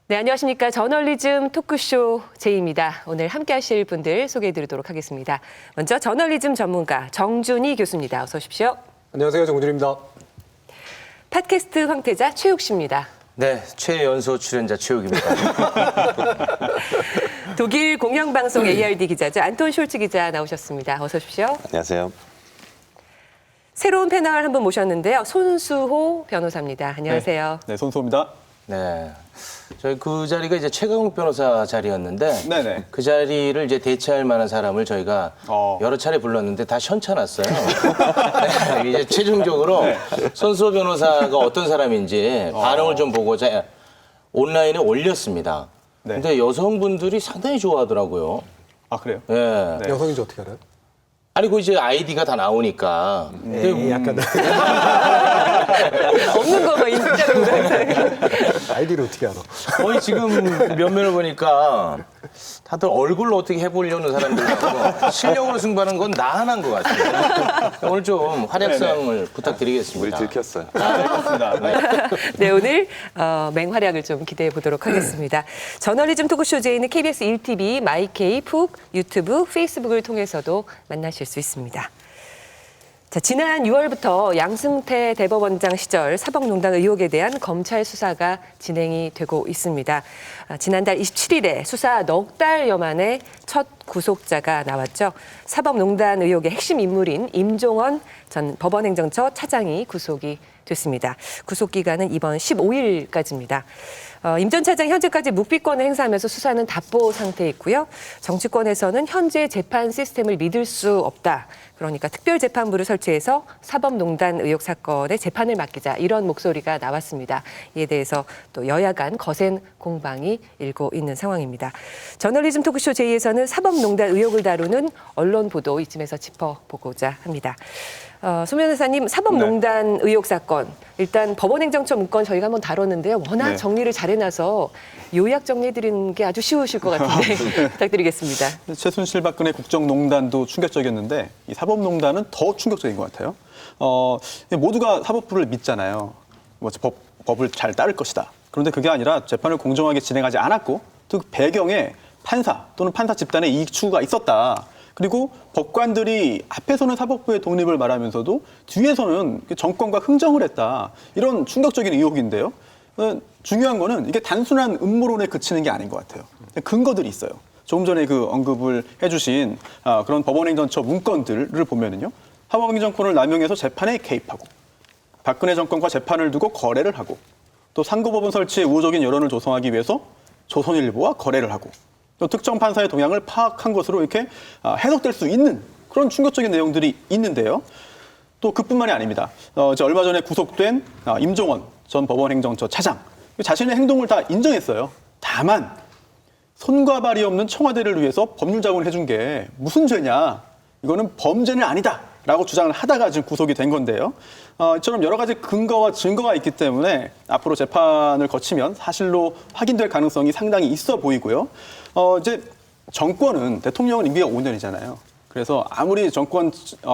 네, 안녕하십니까. 저널리즘 토크쇼 제이입니다. 오늘 함께 하실 분들 소개해드리도록 하겠습니다. 먼저 저널리즘 전문가 정준희 교수입니다. 어서 오십시오. 안녕하세요. 정준희입니다. 팟캐스트 황태자 최욱 씨입니다. 네, 최연소 출연자 최욱입니다. 독일 공영방송 ARD 기자죠. 안톤 숄츠 기자 나오셨습니다. 어서 오십시오. 안녕하세요. 새로운 패널 한 분 모셨는데요. 손수호 변호사입니다. 안녕하세요. 네, 손수호입니다. 네, 저희 그 자리가 이제 최강욱 변호사 자리였는데 네네. 그 자리를 이제 대체할 만한 사람을 저희가 여러 차례 불렀는데 다 현찮았어요. 네, 이제 최종적으로 손수호 변호사가 어떤 사람인지 반응을 좀 보고자 온라인에 올렸습니다. 네. 근데 여성분들이 상당히 좋아하더라고요. 아, 그래요? 네. 네. 여성인지 어떻게 알아요? 아니 그 이제 아이디가 다 나오니까. 약간 없는 거만 인자로. 아이디를 어떻게 알아? 거의 지금 면면을 보니까 다들 얼굴로 어떻게 해보려는 사람들이고 실력으로 승부하는 건 나 하나인 것 같아요. 오늘 좀 활약상을 부탁드리겠습니다. 우리 들켰어요. 맞습니다. 네. 네, 오늘 맹활약을 좀 기대해 보도록 하겠습니다. 저널리즘 토크쇼 제이는 KBS 1TV, 마이케이, 푹, 유튜브, 페이스북을 통해서도 만나실 수 있습니다. 자, 지난 6월부터 양승태 대법원장 시절 사법농단 의혹에 대한 검찰 수사가 진행이 되고 있습니다. 지난달 27일에 수사 넉 달여 만에 첫 구속자가 나왔죠. 사법농단 의혹의 핵심 인물인 임종원 전 법원행정처 차장이 구속이 됐습니다. 구속 기간은 이번 15일까지입니다. 임 전 차장이 현재까지 묵비권을 행사하면서 수사는 답보 상태에 있고요. 정치권에서는 현재 재판 시스템을 믿을 수 없다. 그러니까 특별재판부를 설치해서 사법농단 의혹 사건의 재판을 맡기자 이런 목소리가 나왔습니다. 이에 대해서 또 여야 간 거센 공방이 일고 있는 상황입니다. 저널리즘 토크쇼 제이에서는 사법농단 의혹을 다루는 언론 보도 이쯤에서 짚어보고자 합니다. 손 변호사님, 사법농단 의혹 사건 일단 법원행정처 문건 저희가 한번 다뤘는데요. 워낙 정리를 잘해놔서 요약 정리해드리는 게 아주 쉬우실 것 같은데 부탁드리겠습니다. 최순실 박근혜 국정농단도 충격적이었는데 이 사법농단은 더 충격적인 것 같아요. 모두가 사법부를 믿잖아요. 법을 잘 따를 것이다. 그런데 그게 아니라 재판을 공정하게 진행하지 않았고 또 그 배경에 판사 또는 판사 집단의 이익 추구가 있었다. 그리고 법관들이 앞에서는 사법부의 독립을 말하면서도 뒤에서는 정권과 흥정을 했다. 이런 충격적인 의혹인데요. 중요한 거는 이게 단순한 음모론에 그치는 게 아닌 것 같아요. 근거들이 있어요. 조금 전에 그 언급을 해주신 그런 법원행정처 문건들을 보면은요. 사법행정권을 남용해서 재판에 개입하고 박근혜 정권과 재판을 두고 거래를 하고 또 상고법원 설치에 우호적인 여론을 조성하기 위해서 조선일보와 거래를 하고 또 특정 판사의 동향을 파악한 것으로 이렇게 해석될 수 있는 그런 충격적인 내용들이 있는데요. 또 그뿐만이 아닙니다. 이제 얼마 전에 구속된 임종원 전 법원행정처 차장 자신의 행동을 다 인정했어요. 다만 손과 발이 없는 청와대를 위해서 법률 자문을 해준 게 무슨 죄냐? 이거는 범죄는 아니다라고 주장을 하다가 지금 구속이 된 건데요. 이처럼 여러 가지 근거와 증거가 있기 때문에 앞으로 재판을 거치면 사실로 확인될 가능성이 상당히 있어 보이고요. 이제 정권은 대통령은 임기가 5년이잖아요. 그래서 아무리 정권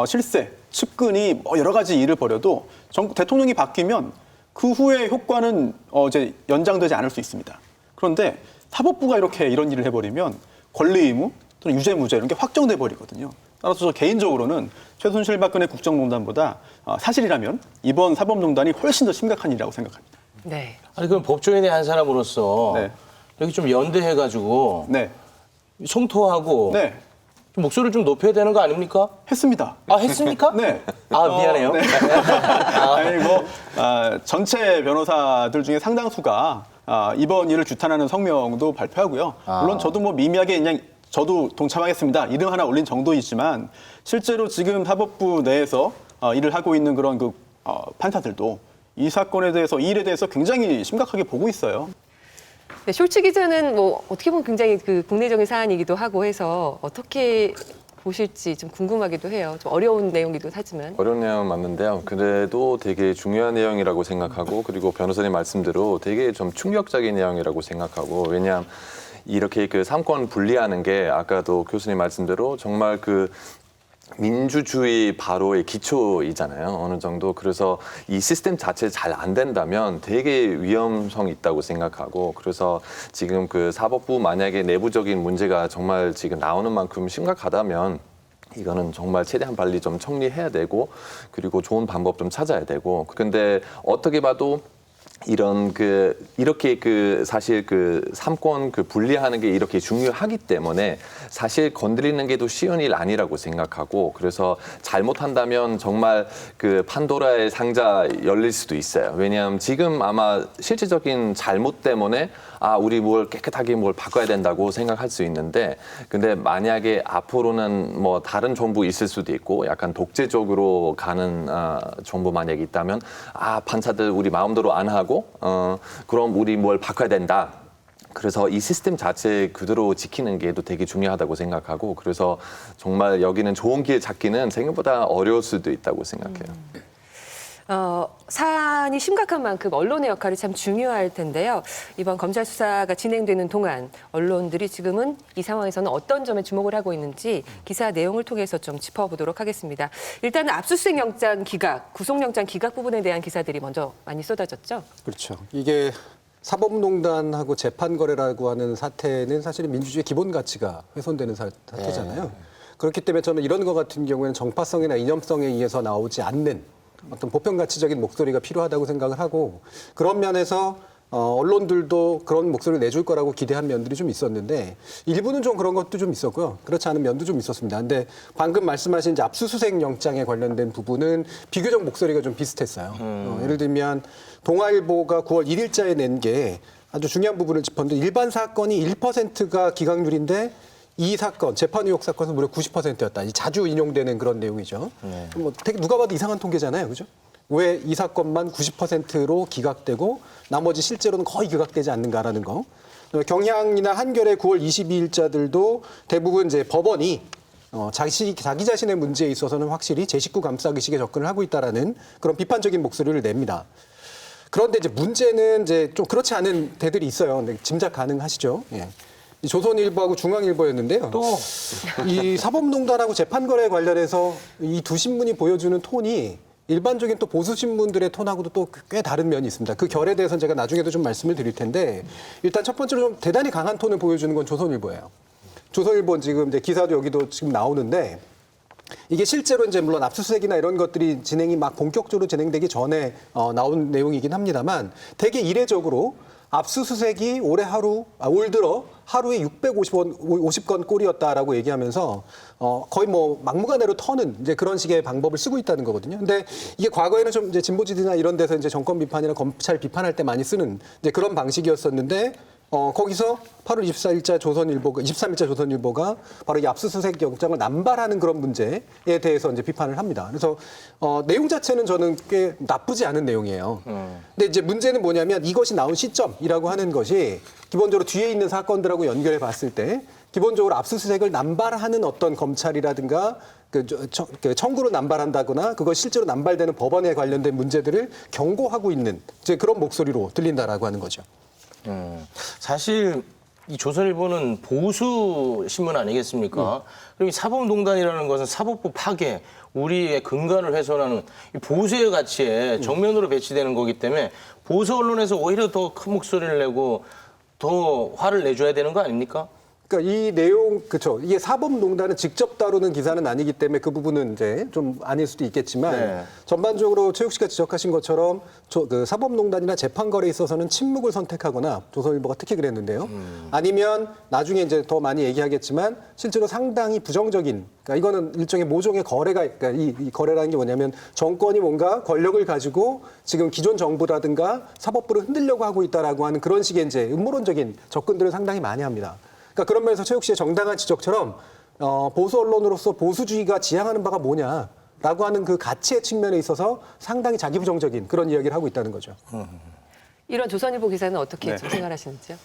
실세, 측근이 여러 가지 일을 벌여도 대통령이 바뀌면 그 후에 효과는 이제 연장되지 않을 수 있습니다. 그런데 사법부가 이렇게 이런 일을 해버리면 권리 의무 또는 유죄 무죄 이런 게 확정돼 버리거든요. 따라서 저 개인적으로는 최순실 박근혜 국정농단보다 사실이라면 이번 사법농단이 훨씬 더 심각한 일이라고 생각합니다. 네. 아니 그럼 법조인의 한 사람으로서 네. 이렇게 좀 연대해가지고 네. 성토하고 네. 좀 목소리를 좀 높여야 되는 거 아닙니까? 했습니다. 아 했습니까? 네. 아 미안해요. 네. 아니 전체 변호사들 중에 상당수가 이번 일을 규탄하는 성명도 발표하고요. 물론 저도 미미하게 그냥 저도 동참하겠습니다. 이름 하나 올린 정도이지만 실제로 지금 사법부 내에서 일을 하고 있는 그런 판사들도 이 사건에 대해서 이 일에 대해서 굉장히 심각하게 보고 있어요. 네, 숄츠 기자는 어떻게 보면 굉장히 그 국내적인 사안이기도 하고 해서 어떻게 보실지 좀 궁금하기도 해요. 좀 어려운 내용이기도 하지만. 어려운 내용은 맞는데요. 그래도 되게 중요한 내용이라고 생각하고 그리고 변호사님 말씀대로 되게 좀 충격적인 내용이라고 생각하고 왜냐하면 이렇게 그 삼권 분리하는 게 아까도 교수님 말씀대로 정말 그 민주주의 바로의 기초이잖아요. 어느 정도. 그래서 이 시스템 자체 잘 안 된다면 되게 위험성이 있다고 생각하고, 그래서 지금 그 사법부 만약에 내부적인 문제가 정말 지금 나오는 만큼 심각하다면 이거는 정말 최대한 빨리 좀 정리해야 되고, 그리고 좋은 방법 좀 찾아야 되고. 근데 어떻게 봐도 이런 이렇게 사실 삼권 분리하는 게 이렇게 중요하기 때문에 사실 건드리는 게 더 쉬운 일 아니라고 생각하고, 그래서 잘못한다면 정말 판도라의 상자 열릴 수도 있어요. 왜냐하면 지금 아마 실질적인 잘못 때문에 우리 뭘 깨끗하게 뭘 바꿔야 된다고 생각할 수 있는데, 근데 만약에 앞으로는 뭐 다른 정부 있을 수도 있고 약간 독재적으로 가는 정부 만약에 있다면 판사들 우리 마음대로 안 하고 그럼 우리 뭘 바꿔야 된다. 그래서 이 시스템 자체 그대로 지키는 게 또 되게 중요하다고 생각하고, 그래서 정말 여기는 좋은 길 찾기는 생각보다 어려울 수도 있다고 생각해요. 사안이 심각한 만큼 언론의 역할이 참 중요할 텐데요. 이번 검찰 수사가 진행되는 동안 언론들이 지금은 이 상황에서는 어떤 점에 주목을 하고 있는지 기사 내용을 통해서 좀 짚어보도록 하겠습니다. 일단은 압수수색 영장 기각, 구속영장 기각 부분에 대한 기사들이 먼저 많이 쏟아졌죠. 그렇죠. 이게 사법농단하고 재판거래라고 하는 사태는 사실은 민주주의 기본 가치가 훼손되는 사태잖아요. 그렇기 때문에 저는 이런 것 같은 경우에는 정파성이나 이념성에 의해서 나오지 않는 어떤 보편 가치적인 목소리가 필요하다고 생각을 하고, 그런 면에서 언론들도 그런 목소리를 내줄 거라고 기대한 면들이 좀 있었는데, 일부는 좀 그런 것도 좀 있었고요. 그렇지 않은 면도 좀 있었습니다. 근데 방금 말씀하신 이제 압수수색 영장에 관련된 부분은 비교적 목소리가 좀 비슷했어요. 예를 들면 동아일보가 9월 1일자에 낸 게 아주 중요한 부분을 짚었는데, 일반 사건이 1%가 기각률인데 이 사건, 재판 의혹 사건은 무려 90%였다. 자주 인용되는 그런 내용이죠. 뭐 되게 누가 봐도 이상한 통계잖아요. 그죠? 왜 이 사건만 90%로 기각되고 나머지 실제로는 거의 기각되지 않는가라는 거. 경향이나 한겨레 9월 22일자들도 대부분 이제 법원이 자기 자신의 문제에 있어서는 확실히 제 식구 감싸기식에 접근을 하고 있다라는 그런 비판적인 목소리를 냅니다. 그런데 이제 문제는 이제 좀 그렇지 않은 데들이 있어요. 근데 짐작 가능하시죠? 예. 이 조선일보하고 중앙일보였는데요. 또 이 사법농단하고 재판거래 관련해서 이 두 신문이 보여주는 톤이 일반적인 또 보수 신문들의 톤하고도 또 꽤 다른 면이 있습니다. 그 결에 대해서는 제가 나중에도 좀 말씀을 드릴 텐데, 일단 첫 번째로 좀 대단히 강한 톤을 보여주는 건 조선일보예요. 조선일보는 지금 이제 기사도 여기도 지금 나오는데, 이게 실제로 이제 물론 압수수색이나 이런 것들이 진행이 막 본격적으로 진행되기 전에 나온 내용이긴 합니다만, 되게 이례적으로 압수수색이 올 들어 하루에 650건 꼴이었다라고 얘기하면서 거의 뭐 막무가내로 터는 이제 그런 식의 방법을 쓰고 있다는 거거든요. 근데 이게 과거에는 좀 이제 진보지대나 이런 데서 이제 정권 비판이나 검찰 비판할 때 많이 쓰는 이제 그런 방식이었었는데, 거기서 8월 23일자 조선일보가 바로 이 압수수색 영장을 남발하는 그런 문제에 대해서 이제 비판을 합니다. 그래서 내용 자체는 저는 꽤 나쁘지 않은 내용이에요. 근데 이제 문제는 뭐냐면 이것이 나온 시점이라고 하는 것이 기본적으로 뒤에 있는 사건들하고 연결해 봤을 때 기본적으로 압수수색을 남발하는 어떤 검찰이라든가 청구로 남발한다거나 그거 실제로 남발되는 법원에 관련된 문제들을 경고하고 있는 이제 그런 목소리로 들린다라고 하는 거죠. 사실 이 조선일보는 보수 신문 아니겠습니까? 그럼 이 사법농단이라는 것은 사법부 파괴, 우리의 근간을 훼손하는 이 보수의 가치에 정면으로 배치되는 거기 때문에 보수 언론에서 오히려 더 큰 목소리를 내고 더 화를 내줘야 되는 거 아닙니까? 그러니까 이 내용, 그렇죠. 이게 사법농단을 직접 다루는 기사는 아니기 때문에 그 부분은 이제 좀 아닐 수도 있겠지만, 네. 전반적으로 최욱 씨가 지적하신 것처럼 그 사법농단이나 재판거래에 있어서는 침묵을 선택하거나, 조선일보가 특히 그랬는데요. 아니면 나중에 이제 더 많이 얘기하겠지만 실제로 상당히 부정적인, 그러니까 이거는 일종의 모종의 거래가, 그러니까 이 거래라는 게 뭐냐면 정권이 뭔가 권력을 가지고 지금 기존 정부라든가 사법부를 흔들려고 하고 있다라고 하는 그런 식의 이제 음모론적인 접근들을 상당히 많이 합니다. 그러니까 그런 면에서 최욱 씨의 정당한 지적처럼 보수 언론으로서 보수주의가 지향하는 바가 뭐냐라고 하는 그 가치의 측면에 있어서 상당히 자기부정적인 그런 이야기를 하고 있다는 거죠. 이런 조선일보 기사는 어떻게 좀 생각하시는지요?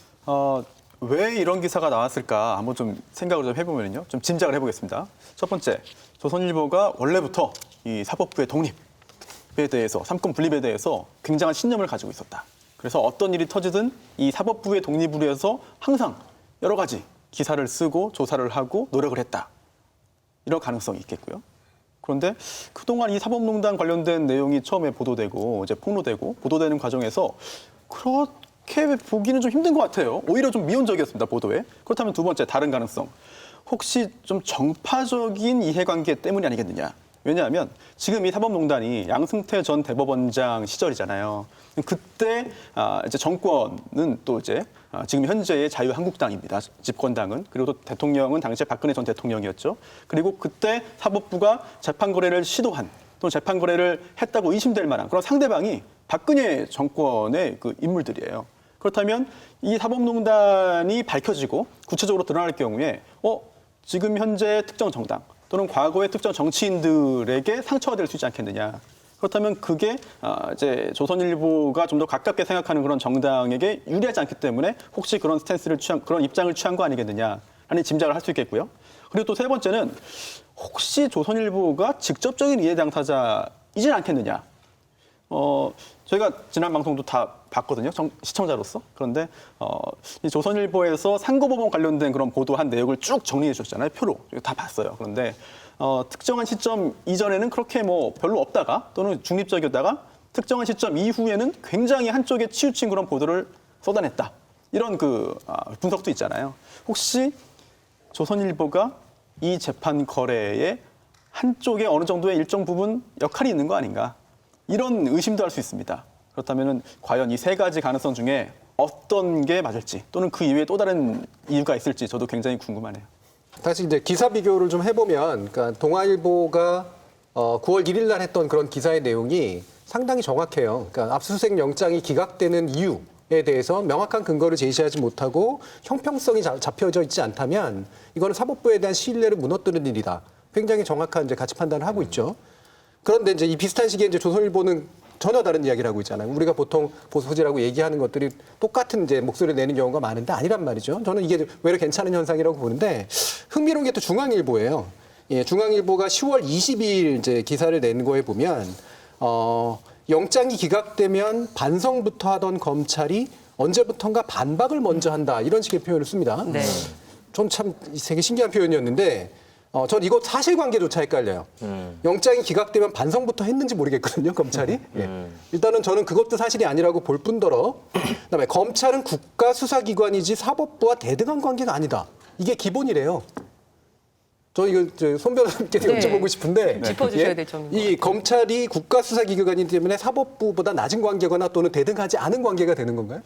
왜 이런 기사가 나왔을까 한번 좀 생각을 좀 해보면요, 좀 짐작을 해보겠습니다. 첫 번째, 조선일보가 원래부터 이 사법부의 독립에 대해서, 삼권 분립에 대해서 굉장한 신념을 가지고 있었다. 그래서 어떤 일이 터지든 이 사법부의 독립을 위해서 항상 여러 가지 기사를 쓰고 조사를 하고 노력을 했다. 이런 가능성이 있겠고요. 그런데 그동안 이 사법농단 관련된 내용이 처음에 보도되고 이제 폭로되고 보도되는 과정에서 그렇게 보기는 좀 힘든 것 같아요. 오히려 좀 미온적이었습니다, 보도에. 그렇다면 두 번째, 다른 가능성. 혹시 좀 정파적인 이해관계 때문이 아니겠느냐. 왜냐하면 지금 이 사법농단이 양승태 전 대법원장 시절이잖아요. 그때 이제 정권은 또 이제 지금 현재의 자유한국당입니다. 집권당은. 그리고 또 대통령은 당시에 박근혜 전 대통령이었죠. 그리고 그때 사법부가 재판 거래를 시도한 또는 재판 거래를 했다고 의심될 만한 그런 상대방이 박근혜 정권의 그 인물들이에요. 그렇다면 이 사법농단이 밝혀지고 구체적으로 드러날 경우에 지금 현재 특정 정당 또는 과거의 특정 정치인들에게 상처가 될 수 있지 않겠느냐. 그렇다면 그게 이제 조선일보가 좀 더 가깝게 생각하는 그런 정당에게 유리하지 않기 때문에 혹시 그런 스탠스를 그런 입장을 취한 거 아니겠느냐 하는 짐작을 할 수 있겠고요. 그리고 또 세 번째는 혹시 조선일보가 직접적인 이해 당사자이진 않겠느냐. 저희가 지난 방송도 다 봤거든요. 시청자로서. 그런데 이 조선일보에서 상고법원 관련된 그런 보도한 내용을 쭉 정리해 주셨잖아요. 표로. 다 봤어요. 그런데 특정한 시점 이전에는 그렇게 뭐 별로 없다가 또는 중립적이었다가 특정한 시점 이후에는 굉장히 한쪽에 치우친 그런 보도를 쏟아냈다. 이런 그 분석도 있잖아요. 혹시 조선일보가 이 재판 거래에 한쪽에 어느 정도의 일정 부분 역할이 있는 거 아닌가. 이런 의심도 할 수 있습니다. 그렇다면 과연 이 세 가지 가능성 중에 어떤 게 맞을지 또는 그 이외에 또 다른 이유가 있을지 저도 굉장히 궁금하네요. 다시 이제 기사 비교를 좀 해보면, 그러니까 동아일보가 9월 1일 날 했던 그런 기사의 내용이 상당히 정확해요. 그러니까 압수수색 영장이 기각되는 이유에 대해서 명확한 근거를 제시하지 못하고 형평성이 잡혀져 있지 않다면 이거는 사법부에 대한 신뢰를 무너뜨리는 일이다. 굉장히 정확한 이제 가치 판단을 하고 있죠. 그런데 이제 이 비슷한 시기에 이제 조선일보는 전혀 다른 이야기를 하고 있잖아요. 우리가 보통 보수지라고 얘기하는 것들이 똑같은 이제 목소리를 내는 경우가 많은데 아니란 말이죠. 저는 이게 외려 괜찮은 현상이라고 보는데 흥미로운 게 또 중앙일보예요. 예, 중앙일보가 10월 22일 이제 기사를 낸 거에 보면 영장이 기각되면 반성부터 하던 검찰이 언제부턴가 반박을 먼저 한다 이런 식의 표현을 씁니다. 네. 전 참 되게 신기한 표현이었는데. 전 이거 사실관계조차 헷갈려요. 영장이 기각되면 반성부터 했는지 모르겠거든요, 검찰이. 예. 일단은 저는 그것도 사실이 아니라고 볼 뿐더러 그다음에 검찰은 국가수사기관이지 사법부와 대등한 관계가 아니다. 이게 기본이래요. 저 이거 손 변호사님께 네. 여쭤보고 싶은데 짚어주셔야 될 점인 이 검찰이 국가수사기관이기 때문에 사법부보다 낮은 관계거나 또는 대등하지 않은 관계가 되는 건가요?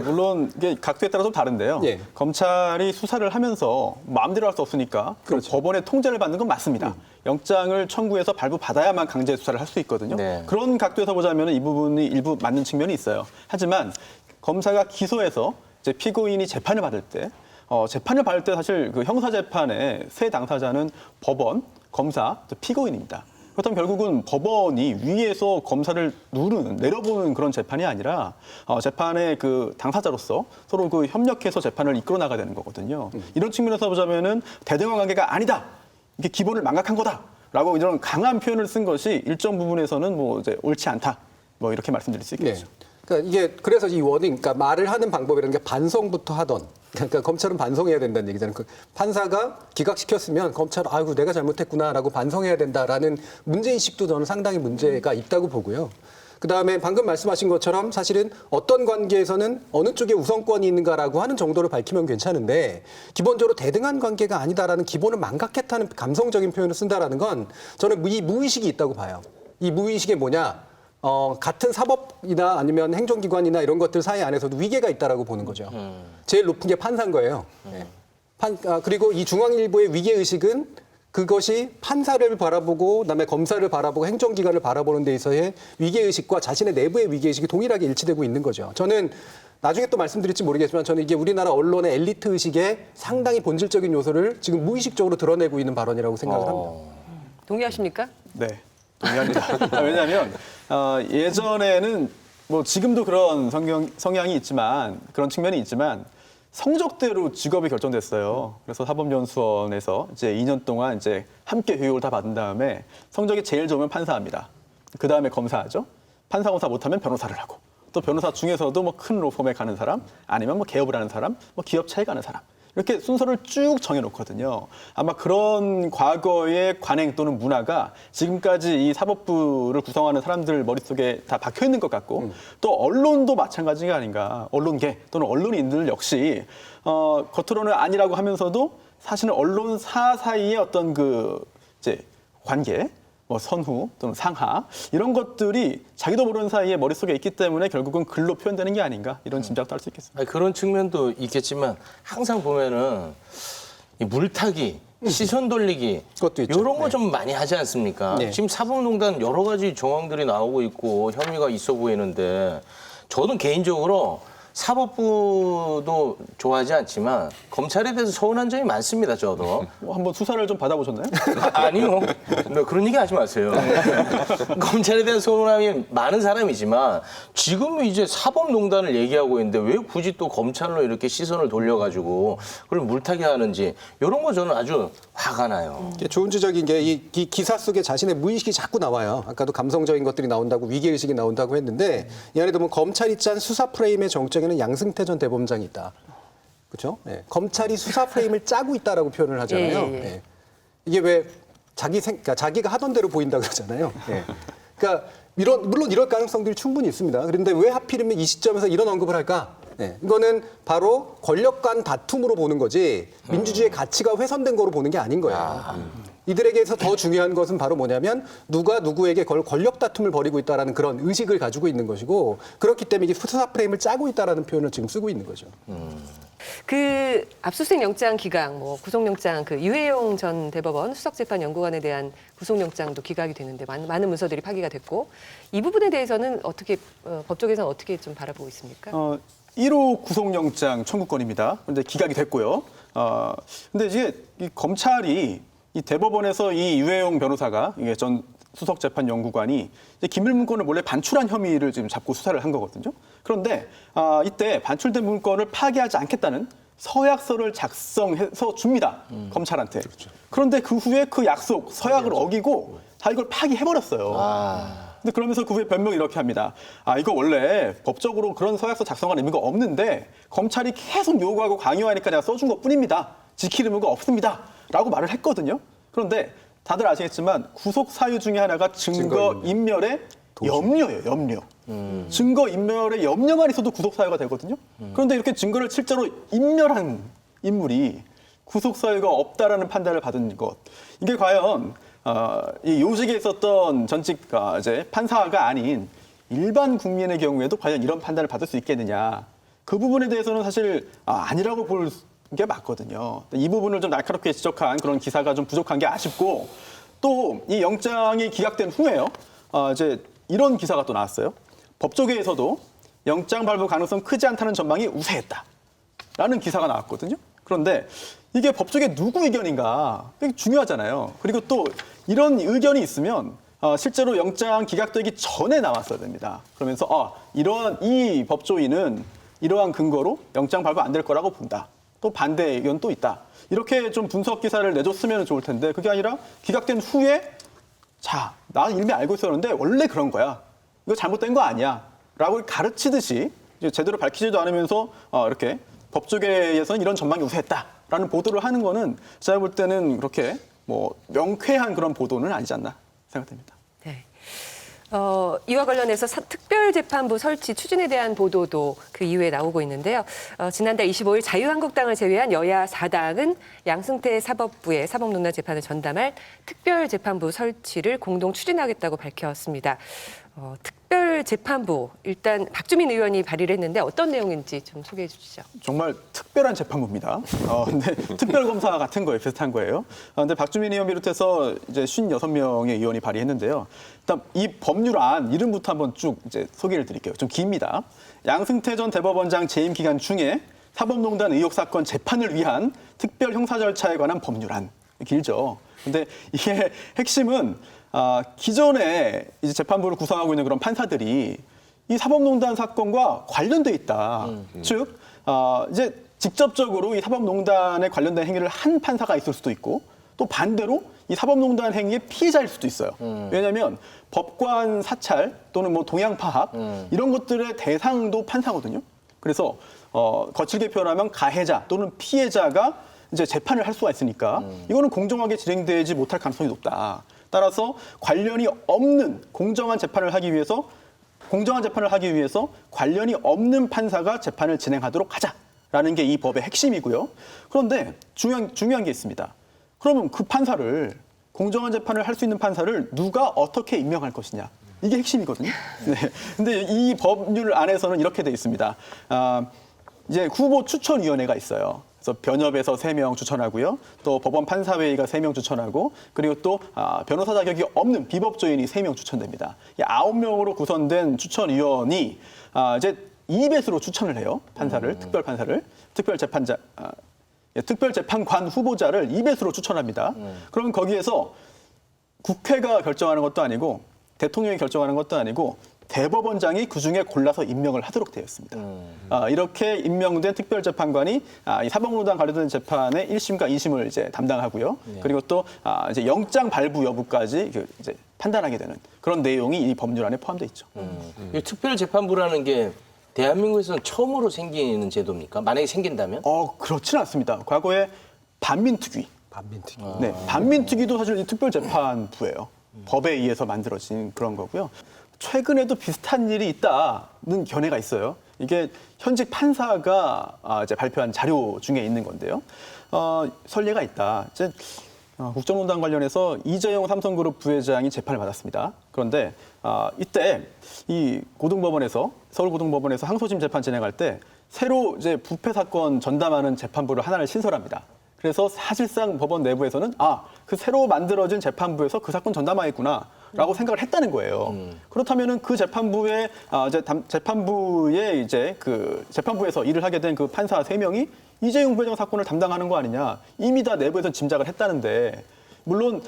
물론 이게 각도에 따라 좀 다른데요. 예. 검찰이 수사를 하면서 마음대로 할 수 없으니까 그렇죠. 법원의 통제를 받는 건 맞습니다. 영장을 청구해서 발부받아야만 강제 수사를 할 수 있거든요. 네. 그런 각도에서 보자면 이 부분이 일부 맞는 측면이 있어요. 하지만 검사가 기소해서 이제 피고인이 재판을 받을 때 재판을 받을 때 사실 그 형사재판의 세 당사자는 법원, 검사, 피고인입니다. 그렇다면 결국은 법원이 위에서 검사를 내려보는 그런 재판이 아니라 재판의 그 당사자로서 서로 그 협력해서 재판을 이끌어 나가야 되는 거거든요. 이런 측면에서 보자면은 대등한 관계가 아니다. 이게 기본을 망각한 거다라고 이런 강한 표현을 쓴 것이 일정 부분에서는 뭐 이제 옳지 않다. 뭐 이렇게 말씀드릴 수 있겠죠. 네. 그러니까 이게 그래서 이 워딩, 그러니까 말을 하는 방법이라는 게 반성부터 하던. 그러니까 검찰은 반성해야 된다는 얘기잖아요. 그 판사가 기각시켰으면 검찰은 아이고 내가 잘못했구나라고 반성해야 된다라는 문제인식도 저는 상당히 문제가 있다고 보고요. 그다음에 방금 말씀하신 것처럼 사실은 어떤 관계에서는 어느 쪽에 우선권이 있는가라고 하는 정도를 밝히면 괜찮은데 기본적으로 대등한 관계가 아니다라는 기본을 망각했다는 감성적인 표현을 쓴다라는 건 저는 이 무의식이 있다고 봐요. 이 무의식이 뭐냐? 같은 사법이나 아니면 행정기관이나 이런 것들 사이 안에서도 위계가 있다라고 보는 거죠. 제일 높은 게 판사인 거예요. 네. 그리고 이 중앙일보의 위계의식은 그것이 판사를 바라보고 그다음에 검사를 바라보고 행정기관을 바라보는 데 있어서의 위계의식과 자신의 내부의 위계의식이 동일하게 일치되고 있는 거죠. 저는 나중에 또 말씀드릴지 모르겠지만 저는 이게 우리나라 언론의 엘리트 의식의 상당히 본질적인 요소를 지금 무의식적으로 드러내고 있는 발언이라고 생각을 합니다. 동의하십니까? 네, 동의합니다. 왜냐하면 예전에는 뭐 지금도 그런 성향이 있지만 그런 측면이 있지만 성적대로 직업이 결정됐어요. 그래서 사법연수원에서 이제 2년 동안 이제 함께 교육을 다 받은 다음에 성적이 제일 좋으면 판사합니다. 그 다음에 검사하죠. 판사 검사 못하면 변호사를 하고 또 변호사 중에서도 뭐 큰 로펌에 가는 사람 아니면 뭐 개업을 하는 사람, 뭐 기업 차에 가는 사람 이렇게 순서를 쭉 정해놓거든요. 아마 그런 과거의 관행 또는 문화가 지금까지 이 사법부를 구성하는 사람들 머릿속에 다 박혀 있는 것 같고 또 언론도 마찬가지가 아닌가. 언론계 또는 언론인들 역시 겉으로는 아니라고 하면서도 사실은 언론사 사이의 어떤 그 이제 관계, 뭐 선후 또는 상하 이런 것들이 자기도 모르는 사이에 머릿속에 있기 때문에 결국은 글로 표현되는 게 아닌가 이런 짐작도 할 수 있겠습니다. 아니, 그런 측면도 있겠지만 항상 보면은 이 물타기, 시선 돌리기 그것도 있죠. 이런 거 좀 많이 하지 않습니까? 네. 지금 사법농단 여러 가지 정황들이 나오고 있고 혐의가 있어 보이는데 저는 개인적으로 사법부도 좋아하지 않지만 검찰에 대해서 서운한 점이 많습니다. 저도. 한번 수사를 좀 받아보셨나요? 아니요. 네, 그런 얘기 하지 마세요. 검찰에 대한 서운함이 많은 사람이지만 지금 이제 사법농단을 얘기하고 있는데 왜 굳이 또 검찰로 이렇게 시선을 돌려가지고 그걸 물타기 하는지 이런 거 저는 아주 화가 나요. 이게 좋은 지적인 게 이 기사 속에 자신의 무의식이 자꾸 나와요. 아까도 감성적인 것들이 나온다고 위기의식이 나온다고 했는데 이 안에 보면 검찰이 짠 수사 프레임의 정적에는 양승태 전 대법원장이 있다. 그렇죠? 네. 검찰이 수사 프레임을 짜고 있다라고 표현을 하잖아요. 예. 네. 이게 왜 그러니까 자기가 하던 대로 보인다 그러잖아요. 네. 그러니까 물론 이럴 가능성들이 충분히 있습니다. 그런데 왜 하필이면 이 시점에서 이런 언급을 할까? 네. 이거는 바로 권력 간 다툼으로 보는 거지 민주주의의 가치가 훼손된 거로 보는 게 아닌 거예요. 이들에게서 더 중요한 것은 바로 뭐냐면 누가 누구에게 권력 다툼을 벌이고 있다라는 그런 의식을 가지고 있는 것이고 그렇기 때문에 이게 수사 프레임을 짜고 있다라는 표현을 지금 쓰고 있는 거죠. 그 압수수색 영장 기각, 뭐 구속영장, 그 유해용 전 대법원 수석재판연구관에 대한 구속영장도 기각이 되는데 많은 문서들이 파기가 됐고 이 부분에 대해서는 어떻게 법조계에서는 어떻게 좀 바라보고 있습니까? 1호 구속영장 청구권입니다. 그런데 기각이 됐고요. 근데 이제 이 검찰이 이 대법원에서 이 유해용 변호사가 이게 전 수석재판연구관이 이제 기밀 문건을 몰래 반출한 혐의를 지금 잡고 수사를 한 거거든요. 그런데 이때 반출된 문건을 파기하지 않겠다는 서약서를 작성해서 줍니다. 검찰한테. 그런데 그 후에 그 약속, 서약을 어기고 다 이걸 파기해버렸어요. 근데 그러면서 그 후에 변명을 이렇게 합니다. 이거 원래 법적으로 그런 서약서 작성할 의무가 없는데 검찰이 계속 요구하고 강요하니까 제가 써준 것뿐입니다. 지킬 의무가 없습니다. 라고 말을 했거든요. 그런데 다들 아시겠지만 구속 사유 중에 하나가 증거인멸의 염려예요. 염려. 증거인멸의 염려만 있어도 구속 사유가 되거든요. 그런데 이렇게 증거를 실제로 인멸한 인물이 구속 사유가 없다라는 판단을 받은 것. 이게 과연 이 요직에 있었던 전직 이제 판사가 아닌 일반 국민의 경우에도 과연 이런 판단을 받을 수 있겠느냐. 그 부분에 대해서는 사실 아니라고 볼 게 맞거든요. 이 부분을 좀 날카롭게 지적한 그런 기사가 좀 부족한 게 아쉽고 또 이 영장이 기각된 후에요. 이제 이런 기사가 또 나왔어요. 법조계에서도 영장 발부 가능성 크지 않다는 전망이 우세했다라는 기사가 나왔거든요. 그런데 이게 법조계 누구 의견인가 되게 중요하잖아요. 그리고 또 이런 의견이 있으면 실제로 영장 기각되기 전에 나왔어야 됩니다. 그러면서 이러한 이 법조인은 이러한 근거로 영장 발부 안 될 거라고 본다. 또 반대 의견도 있다. 이렇게 좀 분석 기사를 내줬으면 좋을 텐데 그게 아니라 기각된 후에 나는 이미 알고 있었는데 원래 그런 거야. 이거 잘못된 거 아니야. 라고 가르치듯이 제대로 밝히지도 않으면서 이렇게 법조계에서는 이런 전망이 우세했다라는 보도를 하는 거는 제가 볼 때는 그렇게 뭐 명쾌한 그런 보도는 아니지 않나 생각됩니다. 네. 이와 관련해서 특별재판부 설치 추진에 대한 보도도 그 이후에 나오고 있는데요. 지난달 25일 자유한국당을 제외한 여야 4당은 양승태 사법부의 사법농단 재판을 전담할 특별재판부 설치를 공동 추진하겠다고 밝혔습니다. 특별재판부, 일단 박주민 의원이 발의를 했는데 어떤 내용인지 좀 소개해 주시죠. 정말 특별한 재판부입니다. 근데 특별검사 같은 거예요. 비슷한 거예요. 근데 박주민 의원 비롯해서 이제 56명의 의원이 발의했는데요. 일단 이 법률안 이름부터 한번 쭉 이제 소개를 드릴게요. 좀 깁니다. 양승태 전 대법원장 재임 기간 중에 사법농단 의혹 사건 재판을 위한 특별 형사 절차에 관한 법률안. 길죠. 근데 이게 핵심은 기존에 이제 재판부를 구성하고 있는 그런 판사들이 이 사법농단 사건과 관련돼 있다. 즉, 이제 직접적으로 이 사법농단에 관련된 행위를 한 판사가 있을 수도 있고 또 반대로 이 사법농단 행위의 피해자일 수도 있어요. 왜냐하면 법관 사찰 또는 뭐 동향 파악 이런 것들의 대상도 판사거든요. 그래서 거칠게 표현하면 가해자 또는 피해자가 이제 재판을 할 수가 있으니까 이거는 공정하게 진행되지 못할 가능성이 높다. 따라서 관련이 없는 공정한 재판을 하기 위해서 관련이 없는 판사가 재판을 진행하도록 하자라는 게 이 법의 핵심이고요. 그런데 중요한 게 있습니다. 그러면 그 판사를 공정한 재판을 할 수 있는 판사를 누가 어떻게 임명할 것이냐. 이게 핵심이거든요. 네. 근데 이 법률 안에서는 이렇게 돼 있습니다. 이제 후보 추천위원회가 있어요. 그래서 변협에서 3명 추천하고요. 또 법원 판사회의가 3명 추천하고 그리고 또 변호사 자격이 없는 비법조인이 3명 추천됩니다. 이 9명으로 구성된 추천위원이 이제 2배수로 추천을 해요. 판사를, 특별판사를, 특별재판관 후보자를 2배수로 추천합니다. 그러면 거기에서 국회가 결정하는 것도 아니고 대통령이 결정하는 것도 아니고 대법원장이 그중에 골라서 임명을 하도록 되어 있습니다. 이렇게 임명된 특별재판관이 이 사법농단 관련된 재판의 1심과 2심을 이제 담당하고요. 그리고 또 이제 영장 발부 여부까지 이제 판단하게 되는 그런 내용이 이 법률 안에 포함되어 있죠. 이 특별재판부라는 게 대한민국에서는 처음으로 생기는 제도입니까? 만약에 생긴다면? 그렇지는 않습니다. 과거에 반민특위. 네, 반민특위도 사실 이 특별재판부예요. 법에 의해서 만들어진 그런 거고요. 최근에도 비슷한 일이 있다는 견해가 있어요. 이게 현직 판사가 이제 발표한 자료 중에 있는 건데요. 선례가 있다. 이제 국정농단 관련해서 이재용 삼성그룹 부회장이 재판을 받았습니다. 그런데 이때 이 고등법원에서 서울고등법원에서 항소심 재판 진행할 때 새로 이제 부패 사건 전담하는 재판부를 하나를 신설합니다. 그래서 사실상 법원 내부에서는 그 새로 만들어진 재판부에서 그 사건 전담하겠구나라고 생각을 했다는 거예요. 그렇다면은 그 재판부에 재판부에서 일을 하게 된 그 판사 3명이 이재용 부회장 사건을 담당하는 거 아니냐. 이미 다 내부에서 짐작을 했다는데 물론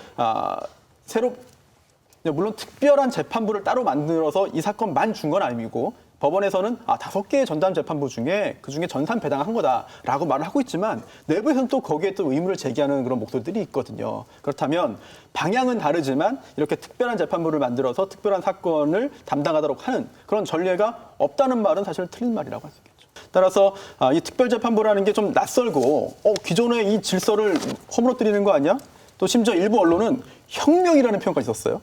특별한 재판부를 따로 만들어서 이 사건만 준 건 아니고 법원에서는 5개의 전담 재판부 중에 그중에 전산 배당한 거다라고 말을 하고 있지만 내부에서는 또 거기에 또 의문을 제기하는 그런 목소리들이 있거든요. 그렇다면 방향은 다르지만 이렇게 특별한 재판부를 만들어서 특별한 사건을 담당하도록 하는 그런 전례가 없다는 말은 사실 틀린 말이라고 할 수 있겠죠. 따라서 이 특별재판부라는 게 좀 낯설고 기존의 이 질서를 허물어뜨리는 거 아니야? 또 심지어 일부 언론은 혁명이라는 표현까지 썼어요.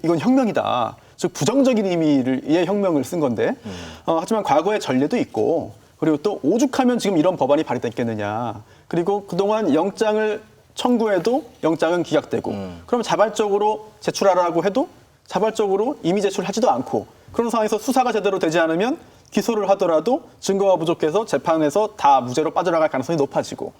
이건 혁명이다. 즉 부정적인 의미의 혁명을 쓴 건데 하지만 과거의 전례도 있고 그리고 또 오죽하면 지금 이런 법안이 발의됐겠느냐. 그리고 그동안 영장을 청구해도 영장은 기각되고 그러면 자발적으로 제출하라고 해도 자발적으로 이미 제출하지도 않고 그런 상황에서 수사가 제대로 되지 않으면 기소를 하더라도 증거가 부족해서 재판에서 다 무죄로 빠져나갈 가능성이 높아지고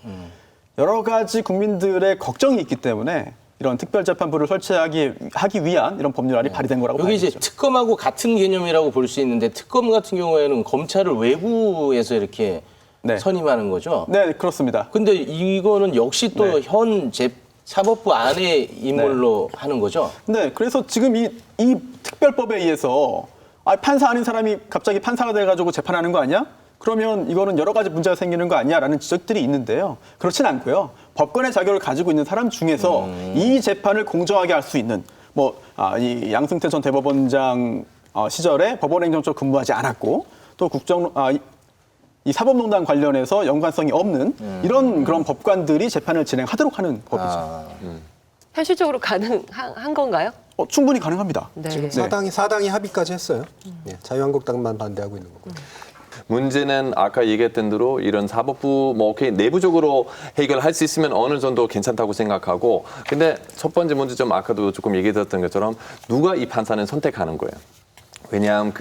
여러 가지 국민들의 걱정이 있기 때문에 이런 특별재판부를 설치하기 위한 이런 법률안이 발의된 거라고 여기 봐야죠. 이제 특검하고 같은 개념이라고 볼 수 있는데 특검 같은 경우에는 검찰을 외부에서 이렇게 선임하는 거죠? 네, 그렇습니다. 근데 이거는 역시 또 현 사법부 안에 인물로 하는 거죠? 네, 그래서 지금 이 특별법에 의해서 판사 아닌 사람이 갑자기 판사가 돼가지고 재판하는 거 아니야? 그러면 이거는 여러 가지 문제가 생기는 거 아니야라는 지적들이 있는데요. 그렇진 않고요. 법관의 자격을 가지고 있는 사람 중에서 이 재판을 공정하게 할 수 있는 이 양승태 전 대법원장 시절에 법원행정처 근무하지 않았고 또 이 사법농단 관련해서 연관성이 없는 그런 법관들이 재판을 진행하도록 하는 법이죠. 현실적으로 가능한 건가요? 충분히 가능합니다. 네. 지금 사당이 합의까지 했어요. 자유한국당만 반대하고 있는 거고. 문제는 아까 얘기했던 대로 이런 사법부 내부적으로 해결할 수 있으면 어느 정도 괜찮다고 생각하고 근데 첫 번째 문제점 아까도 조금 얘기했던 것처럼 누가 이 판사는 선택하는 거예요. 왜냐하면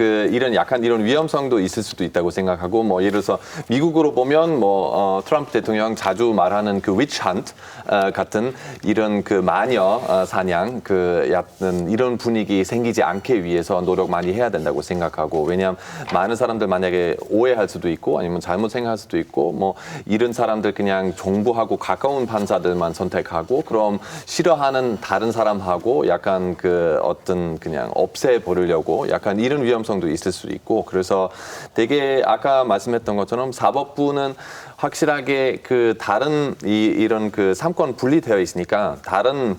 이런 위험성도 있을 수도 있다고 생각하고 예를 들어서 미국으로 보면 트럼프 대통령 자주 말하는 그 위치 헌트 같은 이런 그 마녀 사냥 이런 분위기 생기지 않게 위해서 노력 많이 해야 된다고 생각하고 왜냐하면 많은 사람들 만약에 오해할 수도 있고 아니면 잘못 생각할 수도 있고 이런 사람들 그냥 정부하고 가까운 판사들만 선택하고 그럼 싫어하는 다른 사람하고 약간 그냥 없애버리려고 약간 이런 위험성도 있을 수 있고 그래서 되게 아까 말씀했던 것처럼 사법부는 확실하게 다른 이런 삼권 분리되어 있으니까 다른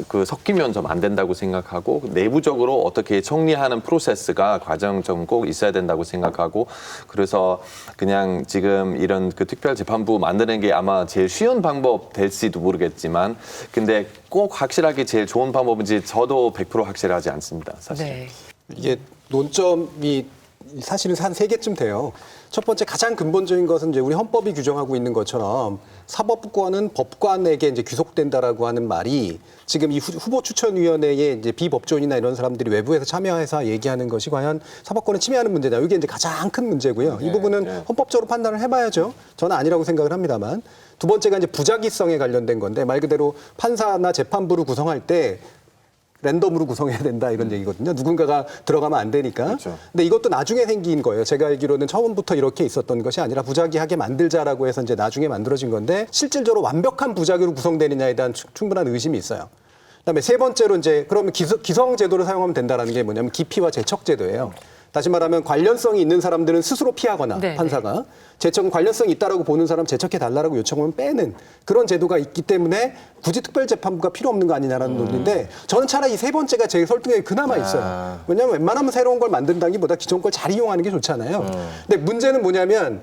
그 섞이면 좀 안 된다고 생각하고 내부적으로 어떻게 정리하는 프로세스가 과정 좀 꼭 있어야 된다고 생각하고 그래서 그냥 지금 이런 그 특별재판부 만드는 게 아마 제일 쉬운 방법 될지도 모르겠지만 근데 꼭 확실하게 제일 좋은 방법인지 저도 100% 확실하지 않습니다. 사실. 네. 이게 논점이 사실은 한 3개쯤 돼요. 첫 번째 가장 근본적인 것은 이제 우리 헌법이 규정하고 있는 것처럼 사법부권은 법관에게 이제 귀속된다라고 하는 말이 지금 이 후보 추천위원회에 이제 비법조인이나 이런 사람들이 외부에서 참여해서 얘기하는 것이 과연 사법권을 침해하는 문제냐. 이게 이제 가장 큰 문제고요. 이 부분은 헌법적으로 판단을 해봐야죠. 저는 아니라고 생각을 합니다만. 두 번째가 이제 부작위성에 관련된 건데 말 그대로 판사나 재판부를 구성할 때 랜덤으로 구성해야 된다 이런 얘기거든요. 누군가가 들어가면 안 되니까. 그렇죠. 근데 이것도 나중에 생긴 거예요. 제가 알기로는 처음부터 이렇게 있었던 것이 아니라 부작위하게 만들자라고 해서 이제 나중에 만들어진 건데 실질적으로 완벽한 부작위로 구성되느냐에 대한 충분한 의심이 있어요. 그다음에 세 번째로 이제 그러면 기성 제도를 사용하면 된다라는 게 뭐냐면 기피와 제척 제도예요. 다시 말하면 관련성이 있는 사람들은 스스로 피하거나 네, 판사가 제척은 관련성이 있다라고 보는 사람 제척해 달라고 요청하면 빼는 그런 제도가 있기 때문에 굳이 특별재판부가 필요 없는 거 아니냐라는 논리인데 저는 차라리 이 세 번째가 제일 설득력이 그나마 있어요. 왜냐하면 웬만하면 새로운 걸 만든다기보다 기존 걸 잘 이용하는 게 좋잖아요. 근데 문제는 뭐냐면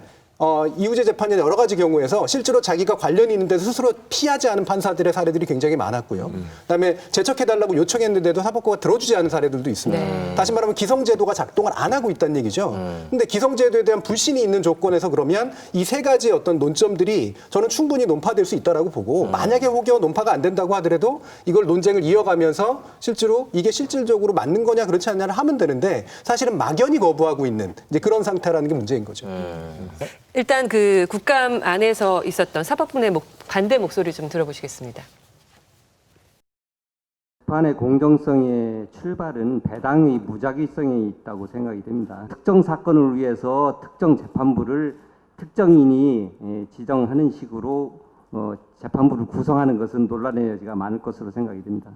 이후제 재판의 여러 가지 경우에서 실제로 자기가 관련이 있는데 스스로 피하지 않은 판사들의 사례들이 굉장히 많았고요. 그다음에 제척해달라고 요청했는데도 사법부가 들어주지 않은 사례들도 있습니다. 다시 말하면 기성제도가 작동을 안 하고 있다는 얘기죠. 근데 기성제도에 대한 불신이 있는 조건에서 그러면 이 세 가지 어떤 논점들이 저는 충분히 논파될 수 있다라고 보고 만약에 혹여 논파가 안 된다고 하더라도 이걸 논쟁을 이어가면서 실제로 이게 실질적으로 맞는 거냐 그렇지 않냐를 하면 되는데 사실은 막연히 거부하고 있는 이제 그런 상태라는 게 문제인 거죠. 일단 그 국감 안에서 있었던 사법부 내 반대 목소리 좀 들어보시겠습니다. 재판의 공정성의 출발은 배당의 무작위성에 있다고 생각이 됩니다. 특정 사건을 위해서 특정 재판부를 특정인이 지정하는 식으로 재판부를 구성하는 것은 논란의 여지가 많을 것으로 생각이 됩니다.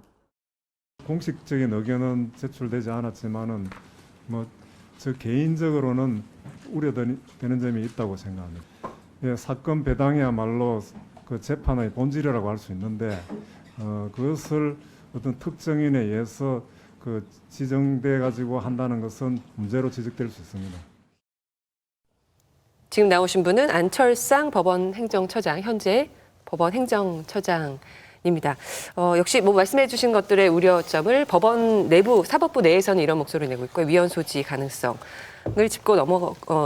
공식적인 의견은 제출되지 않았지만은 저 개인적으로는 우려되는 점이 있다고 생각합니다. 예, 사건 배당이야말로 그 재판의 본질이라고 할 수 있는데 그것을 어떤 특정인에 의해서 그 지정돼 가지고 한다는 것은 문제로 지적될 수 있습니다. 지금 나오신 분은 안철상 법원 행정처장, 현재 법원 행정처장입니다. 역시 뭐 말씀해 주신 것들의 우려점을 법원 내부, 사법부 내에서는 이런 목소리를 내고 있고요. 위헌 소지 가능성을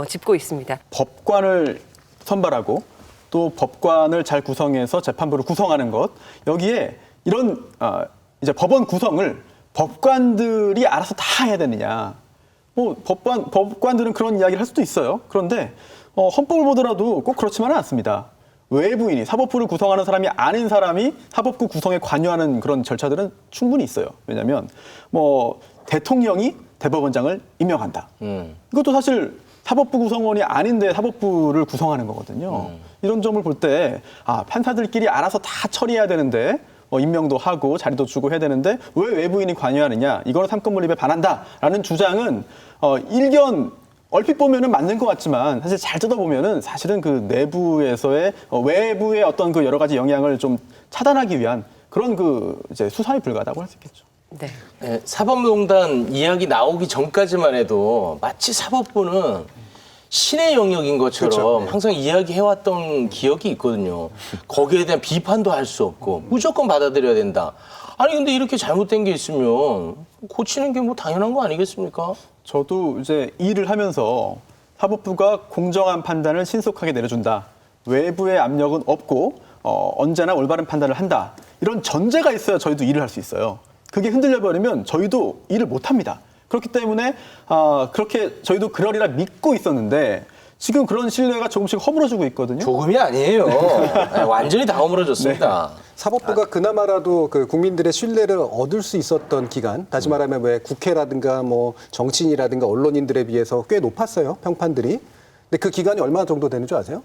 짚고 있습니다. 법관을 선발하고 또 법관을 잘 구성해서 재판부를 구성하는 것 여기에 이런 이제 법원 구성을 법관들이 알아서 다 해야 되느냐? 뭐 법관들은 그런 이야기를 할 수도 있어요. 그런데 헌법을 보더라도 꼭 그렇지만은 않습니다. 외부인이 사법부를 구성하는 사람이 아닌 사람이 사법부 구성에 관여하는 그런 절차들은 충분히 있어요. 왜냐하면 뭐 대통령이 대법원장을 임명한다. 이것도 사실 사법부 구성원이 아닌데 사법부를 구성하는 거거든요. 이런 점을 볼 때 판사들끼리 알아서 다 처리해야 되는데 임명도 하고 자리도 주고 해야 되는데 왜 외부인이 관여하느냐. 이거는 삼권분립에 반한다라는 주장은 일견 얼핏 보면은 맞는 것 같지만 사실 잘 뜯어보면은 사실은 그 내부에서의 외부의 어떤 그 여러 가지 영향을 좀 차단하기 위한 그런 그 이제 수사에 불과하다고 할 수 있겠죠. 네. 네, 사법농단 이야기 나오기 전까지만 해도 마치 사법부는 신의 영역인 것처럼 그렇죠. 항상 이야기해왔던 기억이 있거든요. 거기에 대한 비판도 할 수 없고 무조건 받아들여야 된다. 아니 근데 이렇게 잘못된 게 있으면 고치는 게 뭐 당연한 거 아니겠습니까? 저도 이제 일을 하면서 사법부가 공정한 판단을 신속하게 내려준다. 외부의 압력은 없고 언제나 올바른 판단을 한다. 이런 전제가 있어야 저희도 일을 할 수 있어요. 그게 흔들려 버리면 저희도 일을 못 합니다. 그렇기 때문에 그렇게 저희도 그러리라 믿고 있었는데 지금 그런 신뢰가 조금씩 허물어지고 있거든요. 조금이 아니에요. 네, 완전히 다 허물어졌습니다. 사법부가 그나마라도 그 국민들의 신뢰를 얻을 수 있었던 기간, 다시 말하면 왜 국회라든가 뭐 정치인이라든가 언론인들에 비해서 꽤 높았어요, 평판들이. 근데 그 기간이 얼마나 정도 되는 줄 아세요?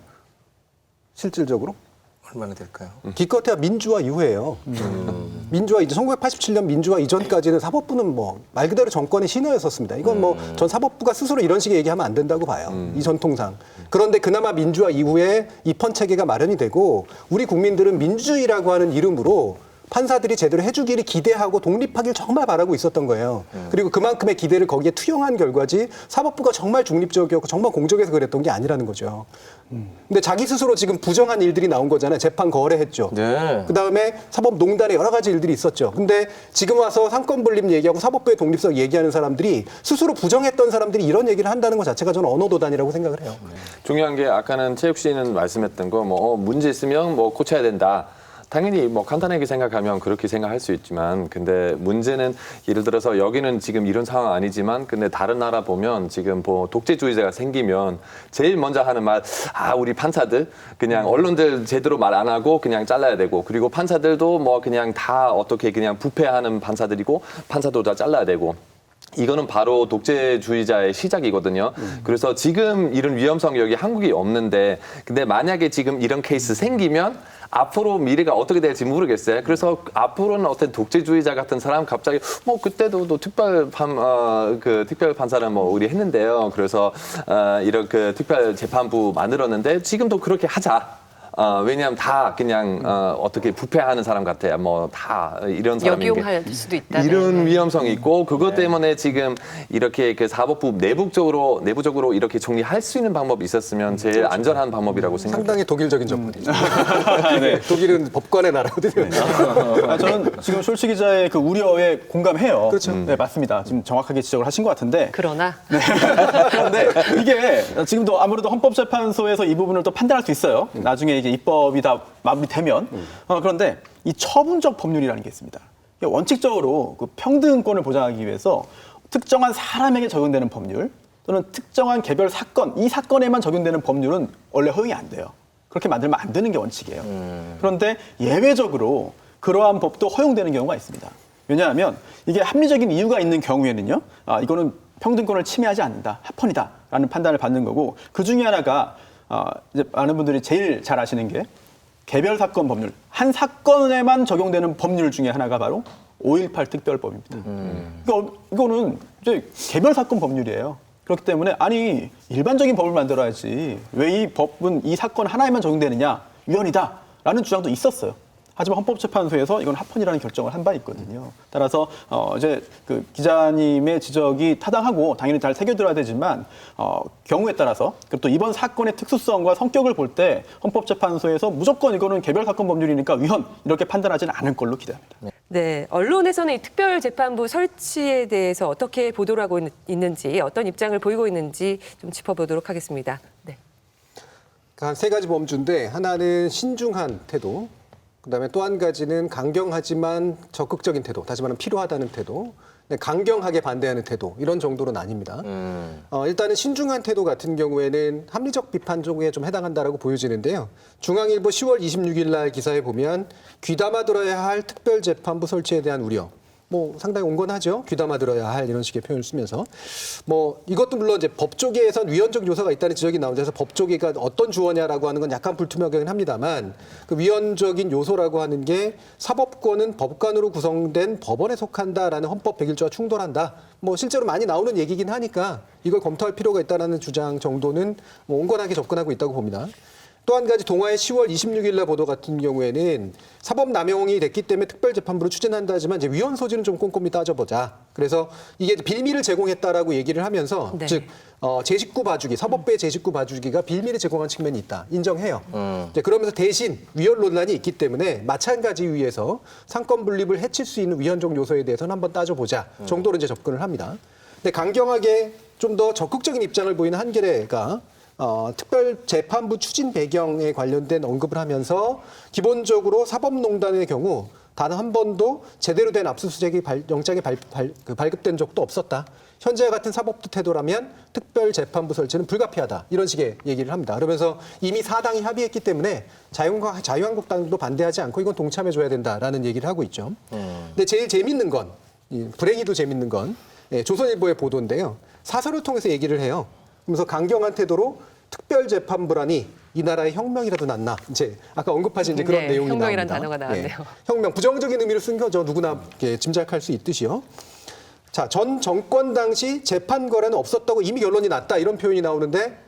실질적으로? 얼마나 될까요? 기껏해야 민주화 이후예요. 민주화 이제 1987년 민주화 이전까지는 사법부는 뭐 말 그대로 정권의 신호였었습니다. 이건 뭐 전 사법부가 스스로 이런 식의 얘기하면 안 된다고 봐요. 이 전통상. 그런데 그나마 민주화 이후에 입헌 체계가 마련이 되고 우리 국민들은 민주주의라고 하는 이름으로 판사들이 제대로 해주기를 기대하고 독립하길 정말 바라고 있었던 거예요. 그리고 그만큼의 기대를 거기에 투영한 결과지 사법부가 정말 중립적이었고 정말 공정해서 그랬던 게 아니라는 거죠. 근데 자기 스스로 지금 부정한 일들이 나온 거잖아요. 재판 거래했죠. 네. 그다음에 사법농단에 여러 가지 일들이 있었죠. 근데 지금 와서 상권 분립 얘기하고 사법부의 독립성 얘기하는 사람들이 스스로 부정했던 사람들이 이런 얘기를 한다는 것 자체가 저는 언어도단이라고 생각을 해요. 중요한 게 아까는 최욱 씨는 말씀했던 거 뭐 문제 있으면 뭐 고쳐야 된다. 당연히 뭐 간단하게 생각하면 그렇게 생각할 수 있지만 근데 문제는 예를 들어서 여기는 지금 이런 상황 아니지만 근데 다른 나라 보면 지금 뭐 독재주의자가 생기면 제일 먼저 하는 말 우리 판사들 그냥 언론들 제대로 말 안 하고 그냥 잘라야 되고 그리고 판사들도 뭐 그냥 다 어떻게 그냥 부패하는 판사들이고 판사도 다 잘라야 되고 이거는 바로 독재주의자의 시작이거든요. 그래서 지금 이런 위험성이 여기 한국이 없는데 근데 만약에 지금 이런 케이스 생기면 앞으로 미래가 어떻게 될지 모르겠어요. 그래서 앞으로는 어떤 독재주의자 같은 사람 갑자기 뭐 그때도 또 특별 판사를 뭐 우리 했는데요. 그래서 이런 그 특별 재판부 만들었는데 지금도 그렇게 하자. 왜냐하면 다 그냥 어떻게 부패하는 사람 같아요. 뭐 다 이런 사람이 역용할 수도 있다. 이런 위험성이 있고 그것 때문에 지금 이렇게 그 사법부 내부적으로 이렇게 정리할 수 있는 방법이 있었으면 제일 안전한 방법이라고 생각해요. 상당히 독일적인 접근이죠. 독일은 법관의 나라거든요. 저는 지금 숄츠 기자의 그 우려에 공감해요. 그렇죠. 네, 맞습니다. 지금 정확하게 지적을 하신 것 같은데. 그러나 그런데 이게 지금도 아무래도 헌법재판소에서 이 부분을 또 판단할 수 있어요. 나중에 이제 입법이 다 마무리되면. 그런데 이 처분적 법률이라는 게 있습니다. 이게 원칙적으로 그 평등권을 보장하기 위해서 특정한 사람에게 적용되는 법률 또는 특정한 개별 사건, 이 사건에만 적용되는 법률은 원래 허용이 안 돼요. 그렇게 만들면 안 되는 게 원칙이에요. 그런데 예외적으로 그러한 법도 허용되는 경우가 있습니다. 왜냐하면 이게 합리적인 이유가 있는 경우에는요, 이거는 평등권을 침해하지 않는다, 합헌이다라는 판단을 받는 거고 그 중에 하나가 이제 많은 분들이 제일 잘 아시는 게 개별 사건 법률, 한 사건에만 적용되는 법률 중에 하나가 바로 5.18 특별법입니다. 그러니까 이거는 이제 개별 사건 법률이에요. 그렇기 때문에 아니 일반적인 법을 만들어야지 왜 이 법은 이 사건 하나에만 적용되느냐 위헌이다라는 주장도 있었어요. 하지만 헌법재판소에서 이건 합헌이라는 결정을 한 바 있거든요. 따라서 이제 그 기자님의 지적이 타당하고 당연히 잘 새겨들어야 되지만 경우에 따라서 그리고 또 이번 사건의 특수성과 성격을 볼 때 헌법재판소에서 무조건 이거는 개별 사건 법률이니까 위헌 이렇게 판단하지는 않을 걸로 기대합니다. 네, 언론에서는 이 특별재판부 설치에 대해서 어떻게 보도를 하고 있는지 어떤 입장을 보이고 있는지 좀 짚어보도록 하겠습니다. 네. 한 세 가지 범주인데 하나는 신중한 태도, 그다음에 또 한 가지는 강경하지만 적극적인 태도, 다시 말하면 필요하다는 태도, 강경하게 반대하는 태도 이런 정도는 아닙니다. 일단은 신중한 태도 같은 경우에는 합리적 비판 쪽에 좀 해당한다라고 보여지는데요. 중앙일보 10월 26일 날 기사에 보면 귀담아 들어야 할 특별재판부 설치에 대한 우려. 뭐 상당히 온건하죠. 귀담아 들어야 할 이런 식의 표현을 쓰면서 뭐 이것도 물론 이제 법 쪽에선 위헌적 요소가 있다는 지적이 나오는데 그래서 법 쪽이가 어떤 주어냐라고 하는 건 약간 불투명하긴 합니다만 그 위헌적인 요소라고 하는 게 사법권은 법관으로 구성된 법원에 속한다라는 헌법 101조와 충돌한다. 뭐 실제로 많이 나오는 얘기긴 하니까 이걸 검토할 필요가 있다라는 주장 정도는 뭐 온건하게 접근하고 있다고 봅니다. 또 한 가지 동아의 10월 26일 날 보도 같은 경우에는 사법 남용이 됐기 때문에 특별재판부를 추진한다 하지만 이제 위헌 소지는 좀 꼼꼼히 따져보자. 그래서 이게 빌미를 제공했다라고 얘기를 하면서 네. 즉 제19 봐주기, 사법부의 제19 봐주기가 빌미를 제공한 측면이 있다. 인정해요. 이제 그러면서 대신 위헌 논란이 있기 때문에 마찬가지 위에서 상권 분립을 해칠 수 있는 위헌적 요소에 대해서는 한번 따져보자 정도로 이제 접근을 합니다. 근데 강경하게 좀 더 적극적인 입장을 보이는 한겨레가 특별재판부 추진 배경에 관련된 언급을 하면서 기본적으로 사법농단의 경우 단 한 번도 제대로 된 압수수색이 영장이 발급된 적도 없었다. 현재와 같은 사법부 태도라면 특별재판부 설치는 불가피하다. 이런 식의 얘기를 합니다. 그러면서 이미 사당이 합의했기 때문에 자유한국당도 반대하지 않고 이건 동참해줘야 된다라는 얘기를 하고 있죠. 근데 제일 재밌는 건, 불행히도 재밌는 건 조선일보의 보도인데요. 사설을 통해서 얘기를 해요. 그러면서 강경한 태도로 특별재판부라니 이 나라의 혁명이라도 났나. 이제 아까 언급하신 이제 그런 네, 내용이 혁명이란 나옵니다. 단어가 나왔네요. 혁명, 부정적인 의미를 쓴 거죠. 누구나 이렇게 짐작할 수 있듯이요. 자, 전 정권 당시 재판 거래는 없었다고 이미 결론이 났다. 이런 표현이 나오는데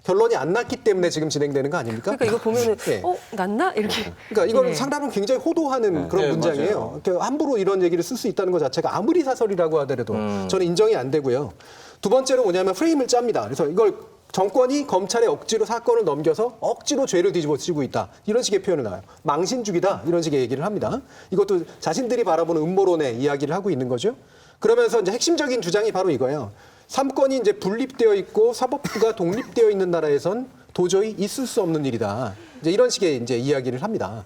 결론이 안 났기 때문에 지금 진행되는 거 아닙니까? 그러니까 이거 보면은 네. 났나 이렇게. 그러니까 이거는 네. 상당히 굉장히 호도하는 그런 네, 문장이에요. 그러니까 함부로 이런 얘기를 쓸 수 있다는 것 자체가 아무리 사설이라고 하더라도 저는 인정이 안 되고요. 두 번째로 뭐냐면 프레임을 짭니다. 그래서 이걸 정권이 검찰에 억지로 사건을 넘겨서 억지로 죄를 뒤집어쓰고 있다. 이런 식의 표현을 나와요. 망신주기다. 이런 식의 얘기를 합니다. 이것도 자신들이 바라보는 음모론의 이야기를 하고 있는 거죠. 그러면서 이제 핵심적인 주장이 바로 이거예요. 삼권이 이제 분립되어 있고 사법부가 독립되어 있는 나라에선 도저히 있을 수 없는 일이다. 이제 이런 식의 이제 이야기를 합니다.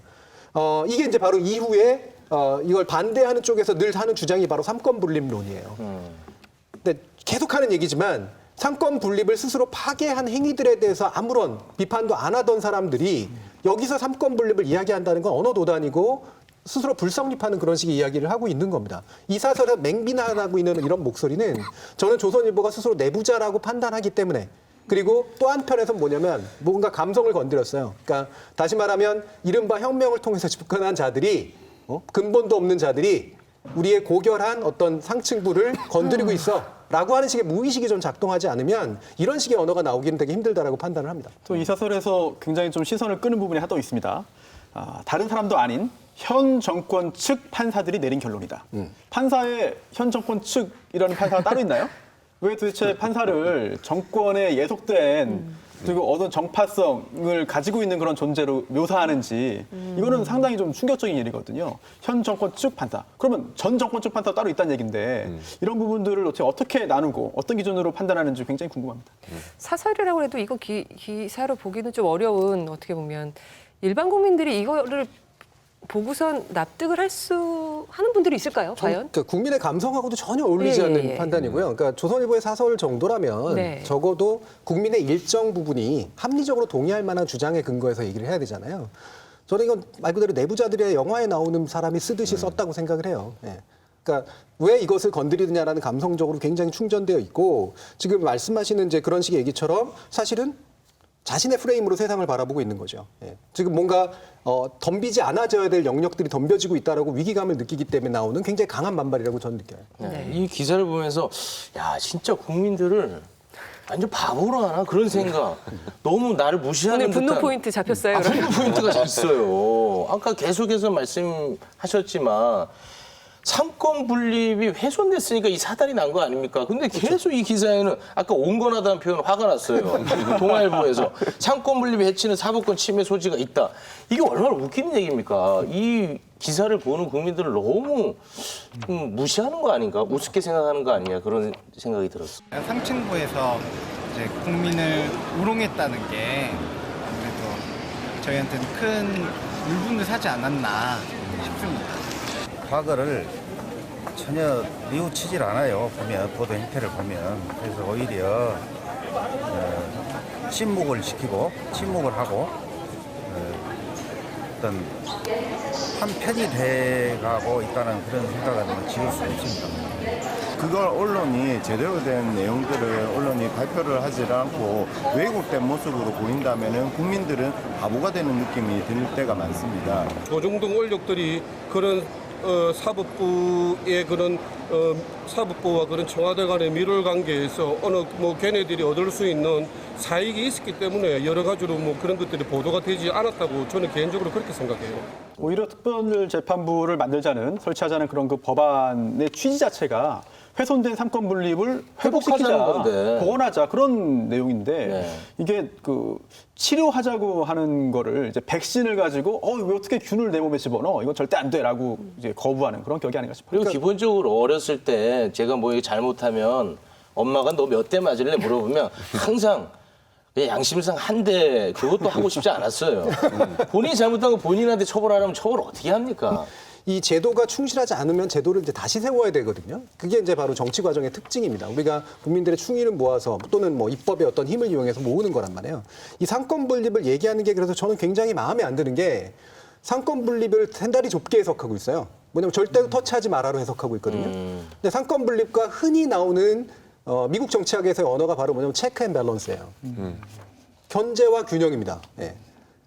이게 이제 바로 이후에 이걸 반대하는 쪽에서 늘 하는 주장이 바로 삼권 분립론이에요. 근데 계속하는 얘기지만 삼권 분립을 스스로 파괴한 행위들에 대해서 아무런 비판도 안 하던 사람들이 여기서 삼권 분립을 이야기한다는 건 언어 도단이고 스스로 불성립하는 그런 식의 이야기를 하고 있는 겁니다. 이 사설에서 맹비난하고 있는 이런 목소리는 저는 조선일보가 스스로 내부자라고 판단하기 때문에 그리고 또 한편에서는 뭐냐면 뭔가 감성을 건드렸어요. 그러니까 다시 말하면 이른바 혁명을 통해서 집권한 자들이 근본도 없는 자들이 우리의 고결한 어떤 상층부를 건드리고 있어. 라고 하는 식의 무의식이 좀 작동하지 않으면 이런 식의 언어가 나오기는 되게 힘들다라고 판단을 합니다. 또 이 사설에서 굉장히 좀 시선을 끄는 부분이 하나 더 있습니다. 다른 사람도 아닌 현 정권 측 판사들이 내린 결론이다. 판사의 현 정권 측이라는 판사가 따로 있나요? 왜 도대체 판사를 정권에 예속된 그리고 어떤 정파성을 가지고 있는 그런 존재로 묘사하는지 이거는 상당히 좀 충격적인 일이거든요. 현 정권 측 판사. 그러면 전 정권 측 판사가 따로 있다는 얘기인데 이런 부분들을 어떻게 나누고 어떤 기준으로 판단하는지 굉장히 궁금합니다. 사설이라고 해도 이거 기사로 보기는 좀 어려운 어떻게 보면 일반 국민들이 이거를 보고선 납득을 하는 분들이 있을까요? 과연? 그러니까 국민의 감성하고도 전혀 어울리지 않는 판단이고요. 그러니까 조선일보의 사설 정도라면 네. 적어도 국민의 일정 부분이 합리적으로 동의할 만한 주장에 근거해서 얘기를 해야 되잖아요. 저는 이건 말 그대로 내부자들의 영화에 나오는 사람이 쓰듯이 썼다고 생각을 해요. 예. 그러니까 왜 이것을 건드리느냐라는 감성적으로 굉장히 충전되어 있고 지금 말씀하시는 이제 그런 식의 얘기처럼 사실은 자신의 프레임으로 세상을 바라보고 있는 거죠. 예. 지금 뭔가 덤비지 않아져야 될 영역들이 덤벼지고 있다라고 위기감을 느끼기 때문에 나오는 굉장히 강한 반발이라고 저는 느껴요. 네. 이 기사를 보면서 야 진짜 국민들을 완전 바보로 하나 그런 생각. 너무 나를 무시하는 오늘 분노 듯한. 포인트 잡혔어요. 그럼? 분노 포인트가 졌어요. 아까 계속해서 말씀하셨지만 삼권 분립이 훼손됐으니까 이 사달이 난 거 아닙니까? 근데 계속 이 기사에는 아까 온건하다는 표현 화가 났어요. 동아일보에서 삼권 분립이 해치는 사법권 침해 소지가 있다. 이게 얼마나 웃기는 얘기입니까? 이 기사를 보는 국민들을 너무 무시하는 거 아닌가? 우습게 생각하는 거 아니냐? 그런 생각이 들었어요. 상층부에서 이제 국민을 우롱했다는 게 아무래도 저희한테는 큰 울분을 사지 않았나 싶습니다. 과거를 전혀 뉘우치질 않아요. 보면 보도 형태를 보면 그래서 오히려 침묵을 시키고 침묵을 하고 어떤 한편이 돼가고 있다는 그런 생각은 지울 수 없습니다. 그걸 언론이 제대로 된 내용들을 언론이 발표를 하지 않고 왜곡된 모습으로 보인다면은 국민들은 바보가 되는 느낌이 들 때가 많습니다. 조중동 원력들이 그런 사법부의 그런 사법부와 그런 청와대 간의 밀월 관계에서 어느 걔네들이 얻을 수 있는 사익이 있었기 때문에 여러 가지로 그런 것들이 보도가 되지 않았다고 저는 개인적으로 그렇게 생각해요. 오히려 특별재판부를 만들자는 설치하자는 그런 그 법안의 취지 자체가 훼손된 삼권 분립을 회복시키자, 건데. 복원하자 그런 내용인데 네. 이게 그 치료하자고 하는 거를 이제 백신을 가지고 왜 어떻게 균을 내 몸에 집어넣어? 이건 절대 안 돼라고 이제 거부하는 그런 격이 아닌가 싶어요. 그리고 기본적으로 어렸을 때 제가 이게 잘못하면 엄마가 너 몇 대 맞을래 물어보면 항상 그냥 양심상 한 대 그것도 하고 싶지 않았어요. 본인이 잘못한 거 본인한테 처벌하려면 처벌 어떻게 합니까? 이 제도가 충실하지 않으면 제도를 이제 다시 세워야 되거든요. 그게 이제 바로 정치 과정의 특징입니다. 우리가 국민들의 충의를 모아서 또는 입법의 어떤 힘을 이용해서 모으는 거란 말이에요. 이 상권 분립을 얘기하는 게 그래서 저는 굉장히 마음에 안 드는 게 상권 분립을 샌다리 좁게 해석하고 있어요. 뭐냐면 절대 터치하지 마라로 해석하고 있거든요. 근데 상권 분립과 흔히 나오는 미국 정치학에서의 언어가 바로 뭐냐면 체크 앤 밸런스예요. 견제와 균형입니다. 예.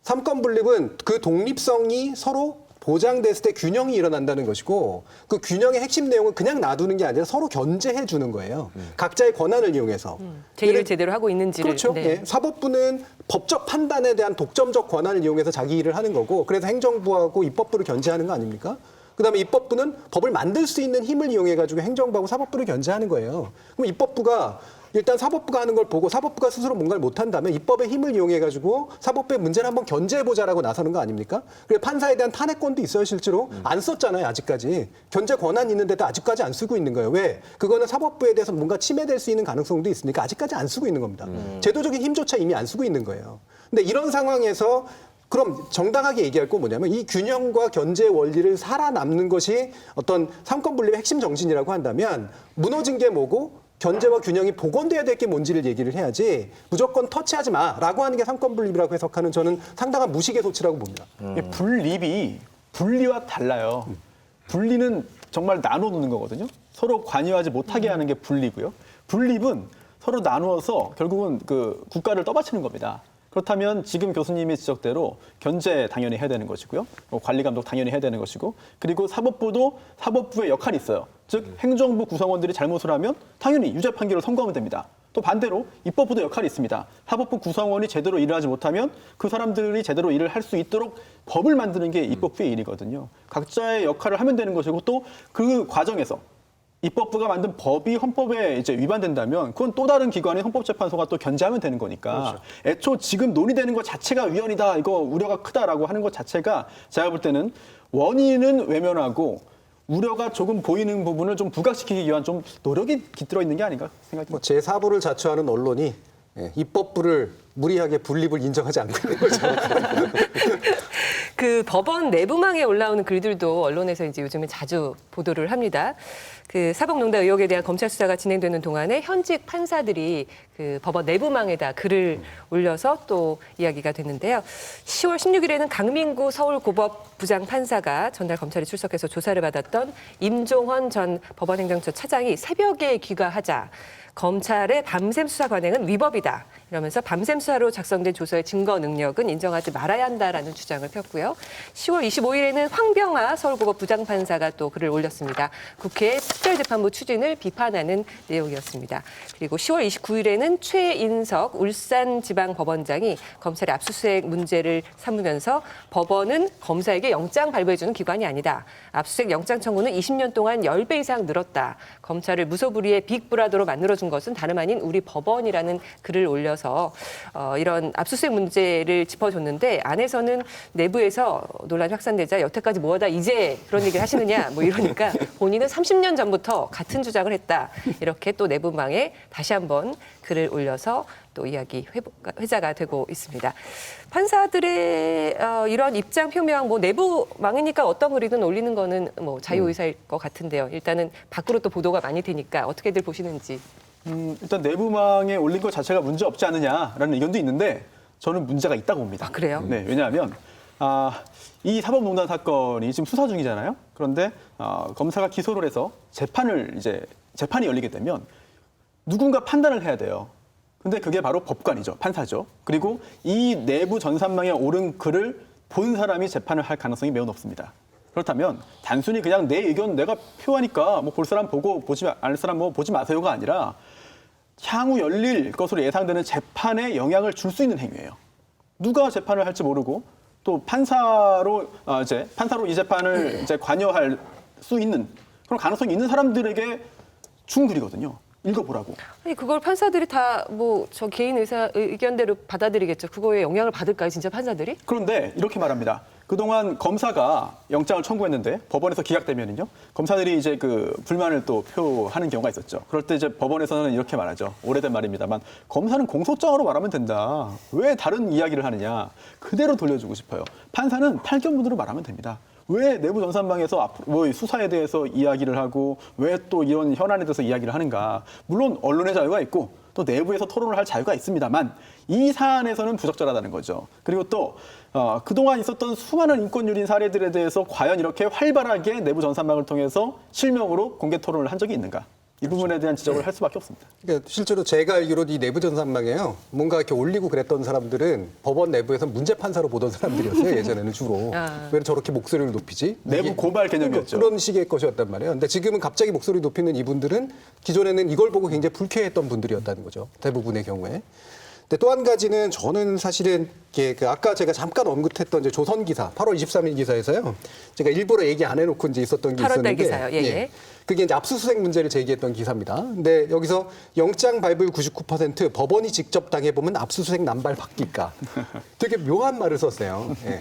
삼권 분립은 그 독립성이 서로 보장됐을 때 균형이 일어난다는 것이고 그 균형의 핵심 내용은 그냥 놔두는 게 아니라 서로 견제해 주는 거예요. 각자의 권한을 이용해서. 제1을 제대로 하고 있는지를. 그렇죠. 네. 예. 사법부는 법적 판단에 대한 독점적 권한을 이용해서 자기 일을 하는 거고 그래서 행정부하고 입법부를 견제하는 거 아닙니까? 그다음에 입법부는 법을 만들 수 있는 힘을 이용해가지고 행정부하고 사법부를 견제하는 거예요. 그럼 입법부가 일단 사법부가 하는 걸 보고 사법부가 스스로 뭔가를 못한다면 입법의 힘을 이용해가지고 사법부의 문제를 한번 견제해보자라고 나서는 거 아닙니까? 그래서 판사에 대한 탄핵권도 있어요, 실제로. 안 썼잖아요, 아직까지. 견제 권한 있는데도 아직까지 안 쓰고 있는 거예요. 왜? 그거는 사법부에 대해서 뭔가 침해될 수 있는 가능성도 있으니까 아직까지 안 쓰고 있는 겁니다. 제도적인 힘조차 이미 안 쓰고 있는 거예요. 근데 이런 상황에서 그럼 정당하게 얘기할 건 뭐냐면 이 균형과 견제의 원리를 살아남는 것이 어떤 삼권 분립의 핵심 정신이라고 한다면 무너진 게 뭐고 견제와 균형이 복원돼야 될 게 뭔지를 얘기를 해야지 무조건 터치하지 마라고 하는 게 삼권 분립이라고 해석하는 저는 상당한 무식의 소치라고 봅니다. 분립이 분리와 달라요. 분리는 정말 나눠놓는 거거든요. 서로 관여하지 못하게 하는 게 분리고요. 분립은 서로 나누어서 결국은 그 국가를 떠받치는 겁니다. 그렇다면 지금 교수님의 지적대로 견제 당연히 해야 되는 것이고요. 관리 감독 당연히 해야 되는 것이고 그리고 사법부도 사법부의 역할이 있어요. 즉 행정부 구성원들이 잘못을 하면 당연히 유죄 판결을 선고하면 됩니다. 또 반대로 입법부도 역할이 있습니다. 사법부 구성원이 제대로 일을 하지 못하면 그 사람들이 제대로 일을 할 수 있도록 법을 만드는 게 입법부의 일이거든요. 각자의 역할을 하면 되는 것이고 또 그 과정에서 입법부가 만든 법이 헌법에 이제 위반된다면 그건 또 다른 기관인 헌법재판소가 또 견제하면 되는 거니까 그렇죠. 애초 지금 논의되는 것 자체가 위헌이다, 이거 우려가 크다라고 하는 것 자체가 제가 볼 때는 원인은 외면하고 우려가 조금 보이는 부분을 좀 부각시키기 위한 좀 노력이 깃들어 있는 게 아닌가 생각합니다. 제4부를 자처하는 언론이 입법부를 무리하게 분립을 인정하지 않고 있는 거죠. 그 법원 내부망에 올라오는 글들도 언론에서 이제 요즘에 자주 보도를 합니다. 그 사법농단 의혹에 대한 검찰 수사가 진행되는 동안에 현직 판사들이 그 법원 내부망에다 글을 올려서 또 이야기가 됐는데요. 10월 16일에는 강민구 서울고법 부장판사가 전날 검찰에 출석해서 조사를 받았던 임종헌 전 법원행정처 차장이 새벽에 귀가하자 검찰의 밤샘 수사 관행은 위법이다. 이러면서 밤샘 수사로 작성된 조서의 증거 능력은 인정하지 말아야 한다라는 주장을 폈고요. 10월 25일에는 황병아 서울고법 부장판사가 또 글을 올렸습니다. 국회의 특별재판부 추진을 비판하는 내용이었습니다. 그리고 10월 29일에는 최인석 울산지방법원장이 검찰의 압수수색 문제를 삼으면서 법원은 검사에게 영장 발부해주는 기관이 아니다. 압수수색 영장 청구는 20년 동안 10배 이상 늘었다. 검찰을 무소불위의 빅브라더로 만들어준 것은 다름 아닌 우리 법원이라는 글을 올려서 이런 압수수색 문제를 짚어줬는데 안에서는 내부에서 논란이 확산되자 여태까지 뭐하다 이제 그런 얘기를 하시느냐 뭐 이러니까 본인은 30년 전부터 같은 주장을 했다. 이렇게 또 내부망에 다시 한번 글을 올려서 또 이야기 회자가 되고 있습니다. 판사들의 이런 입장 표명, 뭐 내부망이니까 어떤 글이든 올리는 거는 뭐 자유의사일 것 같은데요. 일단은 밖으로 또 보도가 많이 되니까 어떻게들 보시는지. 일단 내부망에 올린 것 자체가 문제 없지 않느냐라는 의견도 있는데 저는 문제가 있다고 봅니다. 아, 그래요? 네, 왜냐하면 이 사법농단 사건이 지금 수사 중이잖아요. 그런데 검사가 기소를 해서 재판이 열리게 되면 누군가 판단을 해야 돼요. 근데 그게 바로 법관이죠. 판사죠. 그리고 이 내부 전산망에 오른 글을 본 사람이 재판을 할 가능성이 매우 높습니다. 그렇다면 단순히 그냥 내 의견 내가 표하니까 뭐 볼 사람 보고 보지 않을 사람 뭐 보지 마세요가 아니라 향후 열릴 것으로 예상되는 재판에 영향을 줄 수 있는 행위예요. 누가 재판을 할지 모르고 또 판사로 이 재판을 이제 관여할 수 있는 그런 가능성이 있는 사람들에게 준 글이거든요. 읽어보라고. 아니 그걸 판사들이 다 뭐 저 개인 의견대로 받아들이겠죠. 그거에 영향을 받을까요, 진짜 판사들이? 그런데 이렇게 말합니다. 그동안 검사가 영장을 청구했는데 법원에서 기각되면은요, 검사들이 이제 그 불만을 또 표하는 경우가 있었죠. 그럴 때 이제 법원에서는 이렇게 말하죠. 오래된 말입니다만 검사는 공소장으로 말하면 된다. 왜 다른 이야기를 하느냐? 그대로 돌려주고 싶어요. 판사는 탈견문으로 말하면 됩니다. 왜 내부 전산망에서 뭐 수사에 대해서 이야기를 하고 왜 또 이런 현안에 대해서 이야기를 하는가? 물론 언론의 자유가 있고 또 내부에서 토론을 할 자유가 있습니다만 이 사안에서는 부적절하다는 거죠. 그리고 또 그동안 있었던 수많은 인권유린 사례들에 대해서 과연 이렇게 활발하게 내부 전산망을 통해서 실명으로 공개 토론을 한 적이 있는가? 이 부분에 대한 지적을 할 수밖에 없습니다. 그러니까 실제로 제가 알기로 이 내부 전산망에요. 뭔가 이렇게 올리고 그랬던 사람들은 법원 내부에서 문제 판사로 보던 사람들이었어요. 예전에는 주로. 왜 저렇게 목소리를 높이지? 내부 고발 개념이었죠. 그런 식의 것이었단 말이에요. 근데 지금은 갑자기 목소리 높이는 이분들은 기존에는 이걸 보고 굉장히 불쾌했던 분들이었다는 거죠. 대부분의 경우에. 근데 또 한 가지는 저는 사실은 그 아까 제가 잠깐 언급했던 이제 조선 기사, 8월 23일 기사에서요. 제가 일부러 얘기 안 해놓고 이제 있었던 게 8월 달 있었는데, 기사요. 예, 예. 그게 이제 압수수색 문제를 제기했던 기사입니다. 근데 여기서 영장 발부 99% 법원이 직접 당해보면 압수수색 남발 바뀔까? 되게 묘한 말을 썼어요. 예.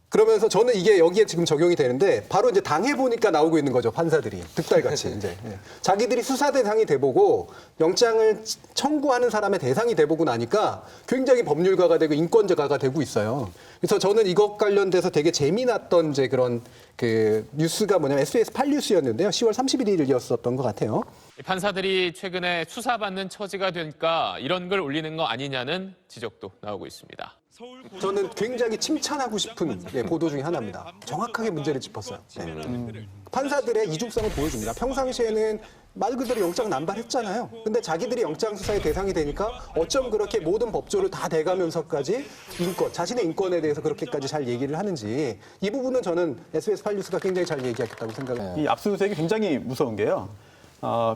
그러면서 저는 이게 여기에 지금 적용이 되는데 바로 이제 당해보니까 나오고 있는 거죠. 판사들이. 득달같이 이제. 예. 자기들이 수사 대상이 돼보고 영장을 청구하는 사람의 대상이 돼보고 나니까 굉장히 법률가가 되고 인권자가 되고 있어요. 그래서 저는 이것 관련돼서 되게 재미났던 이제 그런 그 뉴스가 뭐냐면 SBS 8뉴스였는데요. 10월 31일이었었던 것 같아요. 판사들이 최근에 수사받는 처지가 되니까 이런 걸 올리는 거 아니냐는 지적도 나오고 있습니다. 저는 굉장히 칭찬하고 싶은 보도 중에 하나입니다. 정확하게 문제를 짚었어요. 판사들의 이중성을 보여줍니다. 평상시에는 말 그대로 영장 남발했잖아요. 근데 자기들이 영장 수사의 대상이 되니까 어쩜 그렇게 모든 법조를 다 대가면서까지 인권, 자신의 인권에 대해서 그렇게까지 잘 얘기를 하는지 이 부분은 저는 SBS 8뉴스가 굉장히 잘 얘기하겠다고 생각합니다. 이 압수수색이 굉장히 무서운 게요.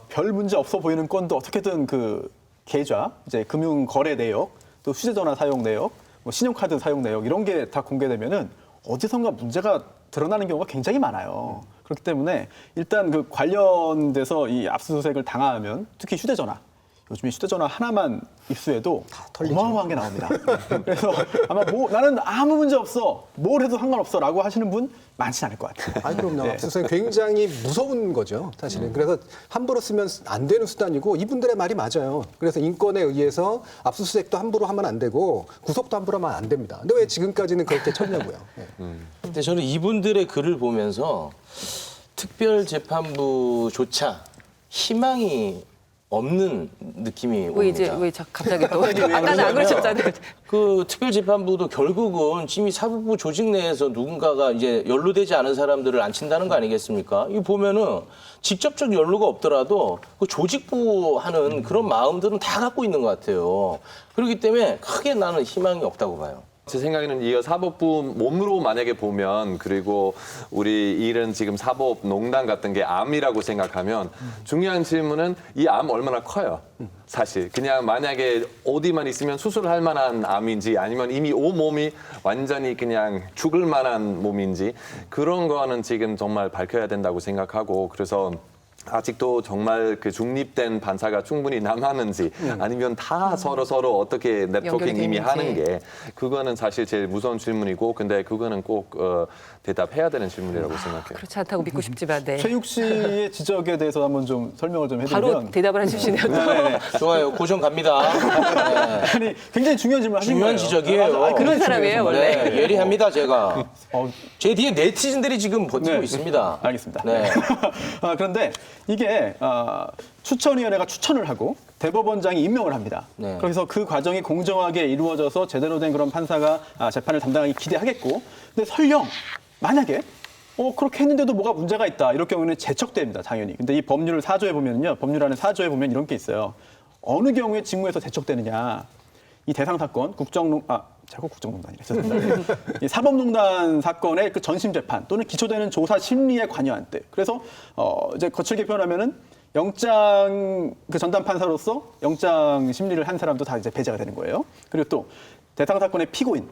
별 문제 없어 보이는 건도 어떻게든 그 계좌, 이제 금융 거래 내역, 또 휴대전화 사용 내역, 뭐 신용카드 사용 내역 이런 게 다 공개되면은 어디선가 문제가 드러나는 경우가 굉장히 많아요. 그렇기 때문에 일단 그 관련돼서 이 압수수색을 당하면 특히 휴대전화, 요즘에 휴대전화 하나만 입수해도 어마어마한 게 나옵니다. 그래서 아마 나는 아무 문제 없어, 뭘 해도 상관없어라고 하시는 분 많지 않을 것 같아요. 아니 그럼요. 압수수색 굉장히 무서운 거죠, 사실은. 그래서 함부로 쓰면 안 되는 수단이고 이분들의 말이 맞아요. 그래서 인권에 의해서 압수수색도 함부로 하면 안 되고 구속도 함부로 하면 안 됩니다. 근데 왜 지금까지는 그렇게 쳤냐고요. 근데 저는 이분들의 글을 보면서 특별재판부조차 희망이 없는 느낌이 옵니다. 왜 갑자기 또 아까는 안 그러셨잖아요. 그 특별재판부도 결국은 이미 사법부 조직 내에서 누군가가 이제 연루되지 않은 사람들을 앉힌다는 거 아니겠습니까? 이거 보면은 직접적 연루가 없더라도 그 조직부하는 그런 마음들은 다 갖고 있는 것 같아요. 그렇기 때문에 크게 나는 희망이 없다고 봐요. 제 생각에는 이 사법부 몸으로 만약에 보면 그리고 우리 일은 지금 사법농단 같은 게 암이라고 생각하면 중요한 질문은 이 암 얼마나 커요. 사실 그냥 만약에 어디만 있으면 수술할 만한 암인지 아니면 이미 온몸이 완전히 그냥 죽을 만한 몸인지 그런 거는 지금 정말 밝혀야 된다고 생각하고 그래서 아직도 정말 그 중립된 판사가 충분히 남았는지 아니면 다 서로 어떻게 네트워킹 이미 하는 게 그거는 사실 제일 무서운 질문이고 근데 그거는 꼭 대답해야 되는 질문이라고 생각해요. 그렇지 않다고 믿고 싶지만 네. 최욱 씨의 지적에 대해서 한번 좀 설명을 좀 해드리면 바로 대답을 해주시네요. 좋아요. 고정 갑니다. 네. 아니 굉장히 중요한 질문 하신 거예요. 중요한 지적이에요. 그런 사람이에요 원래. 네, 예리합니다 제가. 제 뒤에 네티즌들이 지금 버티고 네. 있습니다. 알겠습니다. 네. 그런데 이게 추천위원회가 추천을 하고 대법원장이 임명을 합니다. 네. 그래서 그 과정이 공정하게 이루어져서 제대로 된 그런 판사가 재판을 담당하기 기대하겠고 근데 설령 만약에 그렇게 했는데도 뭐가 문제가 있다 이럴 경우는 제척됩니다. 당연히. 근데 이 법률을 4조에 보면요. 법률 안에 4조에 보면 이런 게 있어요. 어느 경우에 직무에서 제척되느냐. 이 대상 사건 자꾸 국정농단이라 했었습니다. 이 사법농단 사건의 그 전심 재판 또는 기초되는 조사 심리에 관여한 때. 그래서 이제 거칠게 표현하면은 영장 그 전담 판사로서 영장 심리를 한 사람도 다 이제 배제가 되는 거예요. 그리고 또 대상 사건의 피고인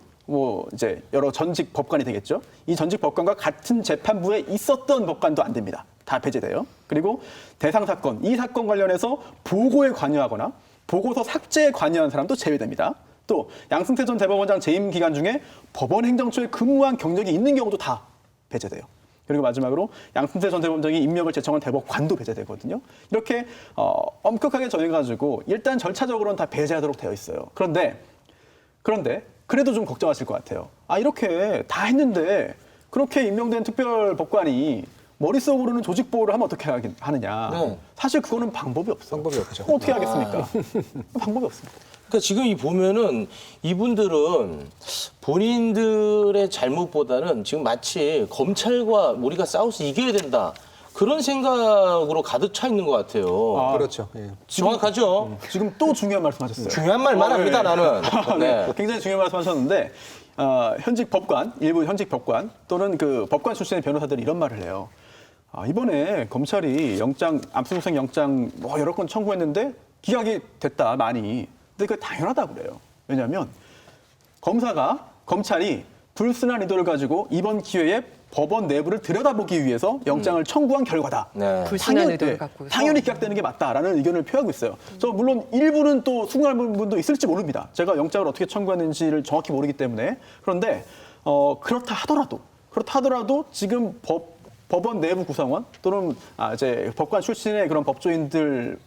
이제 여러 전직 법관이 되겠죠. 이 전직 법관과 같은 재판부에 있었던 법관도 안 됩니다. 다 배제돼요. 그리고 대상 사건, 이 사건 관련해서 보고에 관여하거나 보고서 삭제에 관여한 사람도 제외됩니다. 또 양승태 전 대법원장 재임 기간 중에 법원 행정처에 근무한 경력이 있는 경우도 다 배제돼요. 그리고 마지막으로 양승태 전 대법원장이 임명을 제청한 대법관도 배제되거든요. 이렇게 엄격하게 정해가지고 일단 절차적으로는 다 배제하도록 되어 있어요. 그런데 그래도 좀 걱정하실 것 같아요. 이렇게 다 했는데 그렇게 임명된 특별법관이 머릿속으로는 조직 보호를 하면 어떻게 하느냐. 네. 사실 그거는 방법이 없어요. 방법이 없죠. 어떻게 하겠습니까? 방법이 없습니다. 그러니까 지금 이 보면은 이분들은 본인들의 잘못보다는 지금 마치 검찰과 우리가 싸워서 이겨야 된다. 그런 생각으로 가득 차 있는 것 같아요. 그렇죠. 예. 정확하죠? 지금 또 중요한 말씀하셨어요. 중요한 말만 합니다, 나는. 네. 굉장히 중요한 말씀하셨는데 현직 법관, 일부 현직 법관 또는 그 법관 출신의 변호사들이 이런 말을 해요. 이번에 검찰이 압수수색 영장 뭐 여러 건 청구했는데 기각이 됐다 많이. 근데 그게 당연하다고 그래요. 왜냐하면 검찰이 불순한 의도를 가지고 이번 기회에 법원 내부를 들여다보기 위해서 영장을 청구한 결과다. 네. 불순한 의도를 갖고 당연히 기각되는 게 맞다라는 의견을 표하고 있어요. 물론 일부는 또 수긍하는 분도 있을지 모릅니다. 제가 영장을 어떻게 청구했는지를 정확히 모르기 때문에. 그런데 그렇다 하더라도 지금 법원 내부 구성원 또는 이제 법관 출신의 그런 법조인들은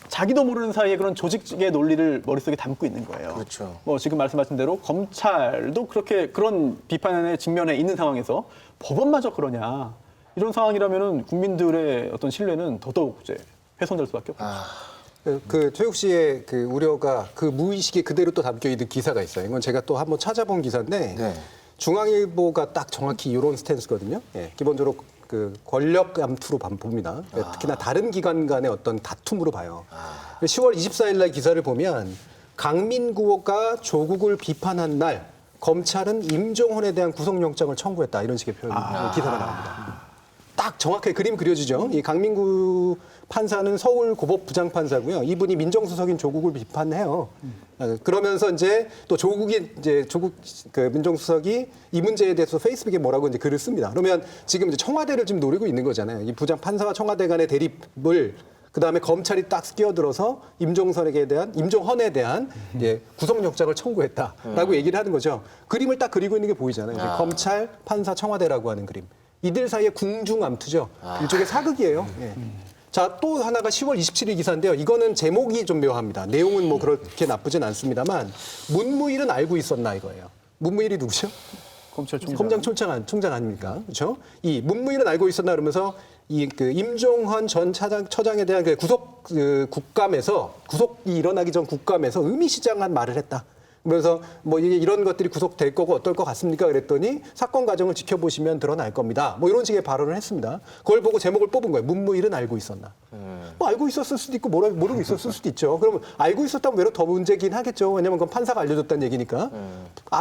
자기도 모르는 사이에 그런 조직의 논리를 머릿속에 담고 있는 거예요. 그렇죠. 지금 말씀하신 대로 검찰도 그런 비판에 직면해 있는 상황에서 법원마저 그러냐. 이런 상황이라면은 국민들의 어떤 신뢰는 더더욱 이제 훼손될 수밖에 없죠. 그 최욱 씨의 그 우려가 그 무의식에 그대로 또 담겨 있는 기사가 있어요. 이건 제가 또 한번 찾아본 기사인데 네. 중앙일보가 딱 정확히 이런 스탠스거든요. 예, 기본적으로 그 권력 암투로 봅니다. 특히나 다른 기관 간의 어떤 다툼으로 봐요. 10월 24일 날 기사를 보면 강민구가 조국을 비판한 날 검찰은 임종헌에 대한 구속영장을 청구했다. 이런 식의 기사가 나옵니다. 딱 정확하게 그림 그려지죠. 이 강민구 판사는 서울 고법 부장판사고요. 이분이 민정수석인 조국을 비판해요. 그러면서 이제 또 조국 그 민정수석이 이 문제에 대해서 페이스북에 뭐라고 이제 글을 씁니다. 그러면 지금 이제 청와대를 지금 노리고 있는 거잖아요. 이 부장판사와 청와대 간의 대립을 그다음에 검찰이 딱 끼어들어서 임종헌에 대한 구속영장을 청구했다라고 얘기를 하는 거죠. 그림을 딱 그리고 있는 게 보이잖아요. 이제 검찰, 판사, 청와대라고 하는 그림. 이들 사이의 궁중암투죠. 일종의 사극이에요. 예. 자, 또 하나가 10월 27일 기사인데요. 이거는 제목이 좀 묘합니다. 내용은 뭐 그렇게 나쁘진 않습니다만 문무일은 알고 있었나 이거예요. 문무일이 누구죠? 검찰총장. 총장 아닙니까? 그렇죠? 이 문무일은 알고 있었나 그러면서 그 임종헌 전 처장에 대한 그 구속이 일어나기 전 국감에서 의미시장한 말을 했다. 그래서 뭐 이런 것들이 구속될 거고 어떨 것 같습니까? 그랬더니 사건 과정을 지켜보시면 드러날 겁니다. 뭐 이런 식의 발언을 했습니다. 그걸 보고 제목을 뽑은 거예요. 문무일은 알고 있었나? 뭐 알고 있었을 수도 있고 모르고 있었을 수도 있죠. 그러면 알고 있었다면 외로 더 문제긴 하겠죠. 왜냐하면 그건 판사가 알려줬다는 얘기니까.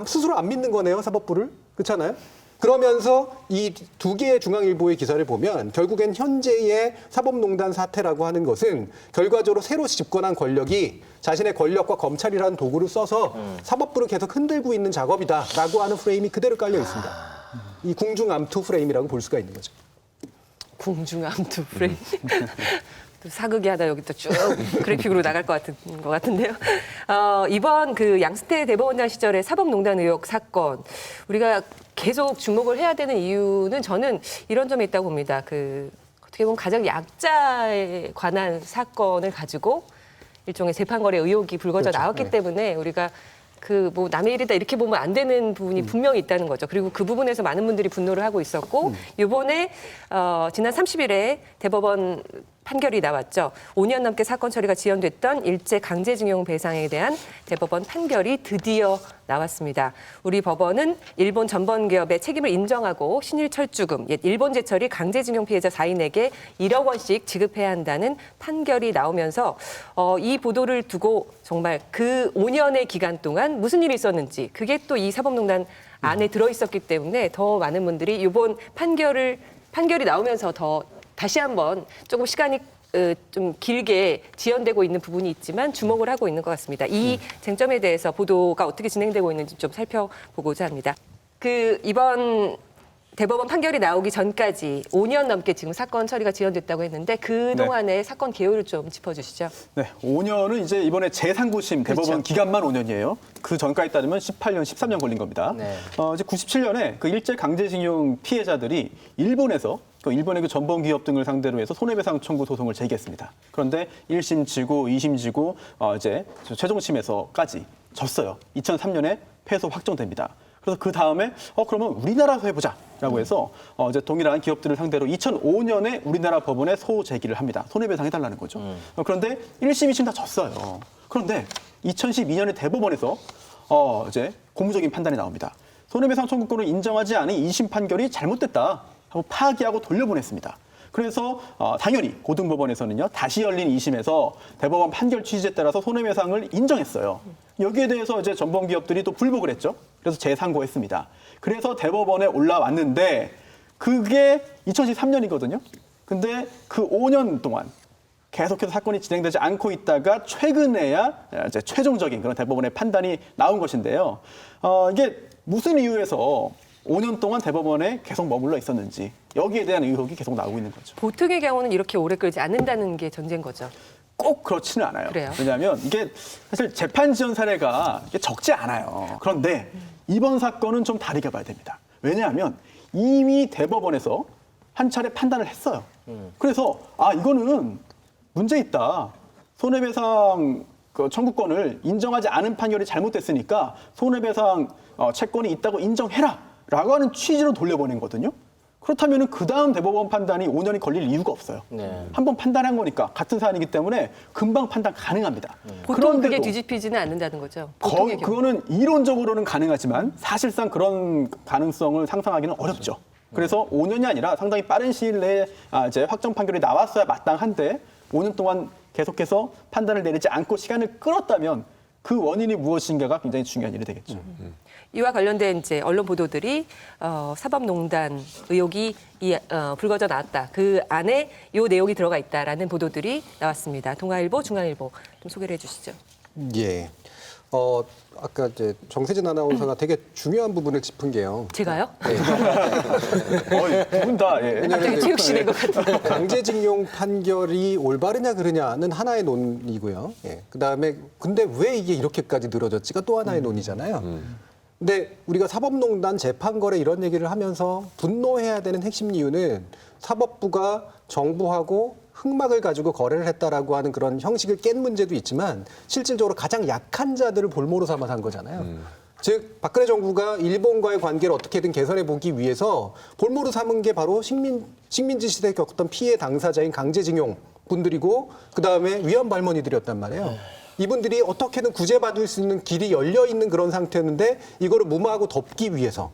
스스로 안 믿는 거네요, 사법부를. 그렇잖아요. 그러면서 이 두 개의 중앙일보의 기사를 보면 결국엔 현재의 사법농단 사태라고 하는 것은 결과적으로 새로 집권한 권력이 자신의 권력과 검찰이라는 도구를 써서 사법부를 계속 흔들고 있는 작업이다라고 하는 프레임이 그대로 깔려 있습니다. 이 궁중암투 프레임이라고 볼 수가 있는 거죠. 궁중암투 프레임. 또 사극이 하다 여기 또 쭉 그래픽으로 나갈 것 같은데요. 이번 그 양승태 대법원장 시절의 사법농단 의혹 사건 우리가 계속 주목을 해야 되는 이유는 저는 이런 점에 있다고 봅니다. 어떻게 보면 가장 약자에 관한 사건을 가지고 일종의 재판거래 의혹이 불거져 나왔기 때문에 우리가 뭐 남의 일이다 이렇게 보면 안 되는 부분이 분명히 있다는 거죠. 그리고 그 부분에서 많은 분들이 분노를 하고 있었고 이번에 지난 30일에 대법원 판결이 나왔죠. 5년 넘게 사건 처리가 지연됐던 일제 강제징용 배상에 대한 대법원 판결이 드디어 나왔습니다. 우리 법원은 일본 전범기업의 책임을 인정하고 신일 철주금, 옛 일본 제철이 강제징용 피해자 4인에게 1억 원씩 지급해야 한다는 판결이 나오면서 이 보도를 두고 정말 그 5년의 기간 동안 무슨 일이 있었는지 그게 또 이 사법농단 안에 들어있었기 때문에 더 많은 분들이 이번 판결이 나오면서 다시 한번 조금 시간이 좀 길게 지연되고 있는 부분이 있지만 주목을 하고 있는 것 같습니다. 이 쟁점에 대해서 보도가 어떻게 진행되고 있는지 좀 살펴보고자 합니다. 이번 대법원 판결이 나오기 전까지 5년 넘게 지금 사건 처리가 지연됐다고 했는데 그동안의 사건 개요를 좀 짚어주시죠. 네, 5년은 이제 이번에 제3구심 대법원 기간만 5년이에요. 그 전까지 따지면 18년, 13년 걸린 겁니다. 네. 이제 97년에 그 일제 강제징용 피해자들이 일본의 그 전범 기업 등을 상대로 해서 손해배상 청구 소송을 제기했습니다. 그런데 1심 지고 2심 지고 이제 최종심에서까지 졌어요. 2003년에 패소 확정됩니다. 그래서 그 다음에 그러면 우리나라에서 해보자라고 해서 이제 동일한 기업들을 상대로 2005년에 우리나라 법원에 소 제기를 합니다. 손해배상 해달라는 거죠. 그런데 1심, 2심 다 졌어요. 그런데 2012년에 대법원에서 이제 고무적인 판단이 나옵니다. 손해배상 청구권을 인정하지 않은 2심 판결이 잘못됐다. 하고 파기하고 돌려보냈습니다. 그래서 당연히 고등법원에서는요 다시 열린 2심에서 대법원 판결 취지에 따라서 손해배상을 인정했어요. 여기에 대해서 이제 전범기업들이 또 불복을 했죠. 그래서 재상고했습니다. 그래서 대법원에 올라왔는데 그게 2013년이거든요. 근데 그 5년 동안 계속해서 사건이 진행되지 않고 있다가 최근에야 이제 최종적인 그런 대법원의 판단이 나온 것인데요. 이게 무슨 이유에서 5년 동안 대법원에 계속 머물러 있었는지 여기에 대한 의혹이 계속 나오고 있는 거죠. 보통의 경우는 이렇게 오래 끌지 않는다는 게 전제인 거죠. 꼭 그렇지는 않아요. 그래요? 왜냐하면 이게 사실 재판 지연 사례가 이게 적지 않아요. 그런데 이번 사건은 좀 다르게 봐야 됩니다. 왜냐하면 이미 대법원에서 한 차례 판단을 했어요. 그래서 이거는 문제 있다. 손해배상 청구권을 인정하지 않은 판결이 잘못됐으니까 손해배상 채권이 있다고 인정해라라고 하는 취지로 돌려보낸 거거든요. 그렇다면 그 다음 대법원 판단이 5년이 걸릴 이유가 없어요. 네. 한번 판단한 거니까 같은 사안이기 때문에 금방 판단 가능합니다. 보통 그게 뒤집히지는 않는다는 거죠. 보통의 경우. 그거는 이론적으로는 가능하지만 사실상 그런 가능성을 상상하기는 어렵죠. 그래서 5년이 아니라 상당히 빠른 시일 내에 이제 확정 판결이 나왔어야 마땅한데 5년 동안 계속해서 판단을 내리지 않고 시간을 끌었다면 그 원인이 무엇인가가 굉장히 중요한 일이 되겠죠. 이와 관련된 이제 언론 보도들이 사법농단 의혹이 불거져 나왔다. 그 안에 이 내용이 들어가 있다라는 보도들이 나왔습니다. 동아일보, 중앙일보 좀 소개를 해주시죠. 예. 아까 이제 정세진 아나운서가 되게 중요한 부분을 짚은 게요. 제가요? 두 분 다. 예. 갑자기 체육 씨된 것 같은데. 강제징용 판결이 올바르냐 그러냐는 하나의 논이고요. 예. 그다음에 근데 왜 이게 이렇게까지 늘어졌지가 또 하나의 논이잖아요. 근데 우리가 사법농단, 재판거래 이런 얘기를 하면서 분노해야 되는 핵심 이유는 사법부가 정부하고 흑막을 가지고 거래를 했다라고 하는 그런 형식을 깬 문제도 있지만 실질적으로 가장 약한 자들을 볼모로 삼아서 한 거잖아요. 즉 박근혜 정부가 일본과의 관계를 어떻게든 개선해 보기 위해서 볼모로 삼은 게 바로 식민지 시대에 겪었던 피해 당사자인 강제징용 분들이고 그다음에 위안 발머니들이었단 말이에요. 이분들이 어떻게든 구제받을 수 있는 길이 열려 있는 그런 상태였는데 이거를 무마하고 덮기 위해서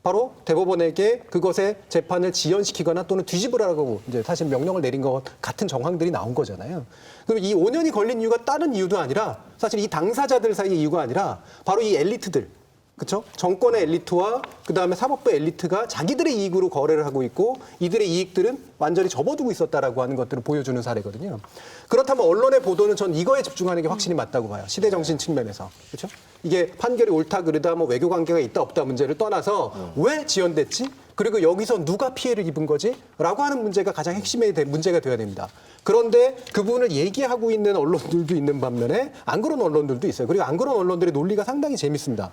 바로 대법원에게 그것의 재판을 지연시키거나 또는 뒤집으라고 이제 사실 명령을 내린 것 같은 정황들이 나온 거잖아요. 그럼 이 5년이 걸린 이유가 다른 이유도 아니라 사실 이 당사자들 사이의 이유가 아니라 바로 이 엘리트들, 그렇죠? 정권의 엘리트와 그다음에 사법부 엘리트가 자기들의 이익으로 거래를 하고 있고 이들의 이익들은 완전히 접어두고 있었다라고 하는 것들을 보여주는 사례거든요. 그렇다면 언론의 보도는 전 이거에 집중하는 게 확실히 맞다고 봐요. 시대 정신 측면에서. 그렇죠? 이게 판결이 옳다 그르다 뭐 외교 관계가 있다 없다 문제를 떠나서 왜 지연됐지? 그리고 여기서 누가 피해를 입은 거지? 라고 하는 문제가 가장 핵심의 문제가 되어야 됩니다. 그런데 그 부분을 얘기하고 있는 언론들도 있는 반면에 안 그런 언론들도 있어요. 그리고 안 그런 언론들의 논리가 상당히 재밌습니다.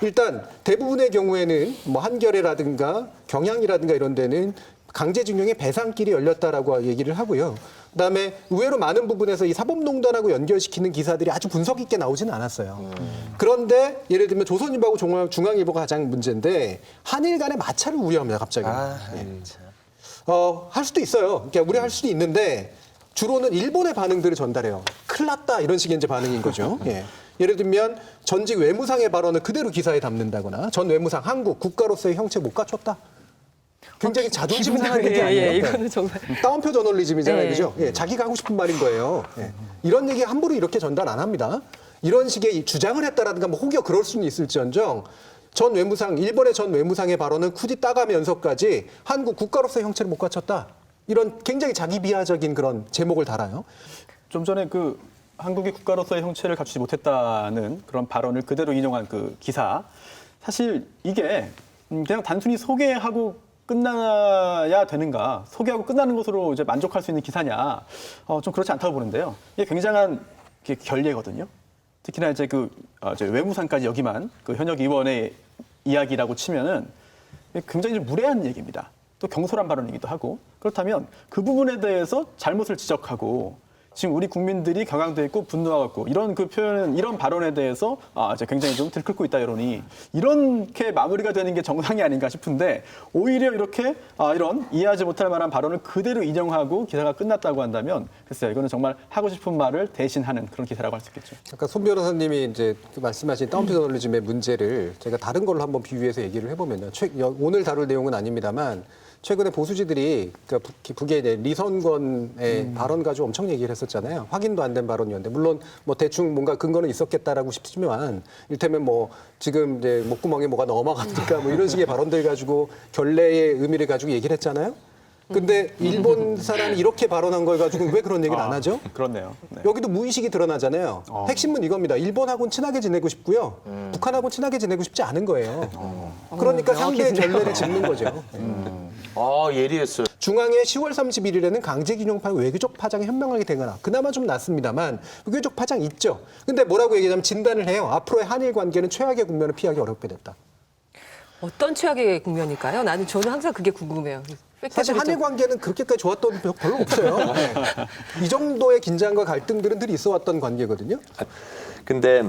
일단 대부분의 경우에는 뭐 한겨레라든가 경향이라든가 이런 데는 강제징용의 배상길이 열렸다라고 얘기를 하고요. 그다음에 의외로 많은 부분에서 이 사법농단하고 연결시키는 기사들이 아주 분석 있게 나오지는 않았어요. 그런데 예를 들면 조선일보하고 중앙일보가 가장 문제인데 한일 간의 마찰을 우려합니다. 갑자기. 할 수도 있어요. 그러니까 우려할 수도 있는데 주로는 일본의 반응들을 전달해요. 큰일 났다 이런 식의 이제 반응인 거죠. 예. 예를 들면 전직 외무상의 발언을 그대로 기사에 담는다거나 전 외무상 한국 국가로서의 형체 못 갖췄다. 굉장히 자존심 상한 얘기 아니에요? 예, 이거는 정말 따옴표 저널리즘이잖아요, 예. 그죠? 예, 자기가 하고 싶은 말인 거예요. 예. 이런 얘기 함부로 이렇게 전달 안 합니다. 이런 식의 주장을 했다라든가 뭐 혹여 그럴 수는 있을지언정 일본의 전 외무상의 발언을 굳이 따가면서까지 한국 국가로서의 형체를 못 갖췄다. 이런 굉장히 자기 비하적인 그런 제목을 달아요. 좀 전에 그 한국이 국가로서의 형체를 갖추지 못했다는 그런 발언을 그대로 인용한 그 기사. 사실 이게 그냥 단순히 소개하고 끝나야 되는가, 소개하고 끝나는 것으로 이제 만족할 수 있는 기사냐, 좀 그렇지 않다고 보는데요. 이게 굉장한 결례거든요. 특히나 이제 이제 외무상까지 여기만 그 현역 의원의 이야기라고 치면은 굉장히 좀 무례한 얘기입니다. 또 경솔한 발언이기도 하고 그렇다면 그 부분에 대해서 잘못을 지적하고 지금 우리 국민들이 격앙돼 있고 분노하고 이런 그 표현, 이런 발언에 대해서 이제 굉장히 좀 들끓고 있다 여론이 이렇게 마무리가 되는 게 정상이 아닌가 싶은데 오히려 이렇게 이런 이해하지 못할 만한 발언을 그대로 인용하고 기사가 끝났다고 한다면 글쎄요 이거는 정말 하고 싶은 말을 대신하는 그런 기사라고 할 수 있겠죠. 아까 손 변호사님이 이제 말씀하신 따옴표 저널리즘의 문제를 제가 다른 걸로 한번 비유해서 얘기를 해보면요. 오늘 다룰 내용은 아닙니다만 최근에 보수지들이 그러니까 북의 이제 리선권의 발언 가지고 엄청 얘기를 했었잖아요. 확인도 안 된 발언이었는데 물론 뭐 대충 뭔가 근거는 있었겠다라고 싶지만 일테면 뭐 지금 이제 목구멍에 뭐가 넘어가니까 뭐 이런 식의 발언들 가지고 결례의 의미를 가지고 얘기를 했잖아요. 근데 일본 사람이 이렇게 발언한 걸 가지고 왜 그런 얘기를 안 하죠? 그렇네요. 네. 여기도 무의식이 드러나잖아요. 핵심은 이겁니다. 일본하고는 친하게 지내고 싶고요. 북한하고는 친하게 지내고 싶지 않은 거예요. 그러니까 상대의 전례를 짚는 거죠. 예리했어요. 중앙에 10월 31일에는 강제징용판 외교적 파장이 현명하게 되거나 그나마 좀 낫습니다만 외교적 파장 있죠. 근데 뭐라고 얘기하냐면 진단을 해요. 앞으로의 한일 관계는 최악의 국면을 피하기 어렵게 됐다. 어떤 최악의 국면일까요? 저는 항상 그게 궁금해요. 사실 한일 관계는 그렇게까지 좋았던 적 별로 없어요. 이 정도의 긴장과 갈등들은 늘 있어 왔던 관계거든요. 근데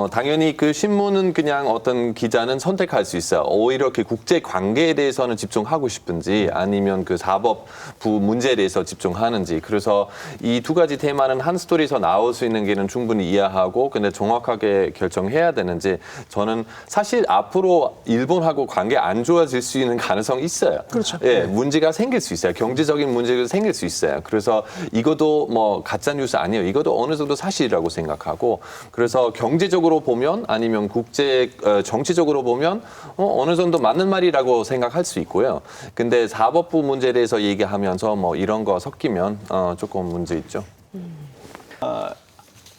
당연히 그 신문은 그냥 어떤 기자는 선택할 수 있어요. 오히려 그 국제 관계에 대해서는 집중하고 싶은지 아니면 그 사법부 문제에 대해서 집중하는지. 그래서 이 두 가지 테마는 한 스토리에서 나올 수 있는 게는 충분히 이해하고 근데 정확하게 결정해야 되는지 저는 사실 앞으로 일본하고 관계 안 좋아질 수 있는 가능성이 있어요. 그렇죠. 예, 문제가 생길 수 있어요. 경제적인 문제가 생길 수 있어요. 그래서 이것도 뭐 가짜 뉴스 아니에요. 이것도 어느 정도 사실이라고 생각하고 그래서 경제적으로 보면 아니면 국제 정치적으로 보면 어느 정도 맞는 말이라고 생각할 수 있고요. 근데 사법부 문제에 대해서 얘기하면서 뭐 이런 거 섞이면 조금 문제 있죠.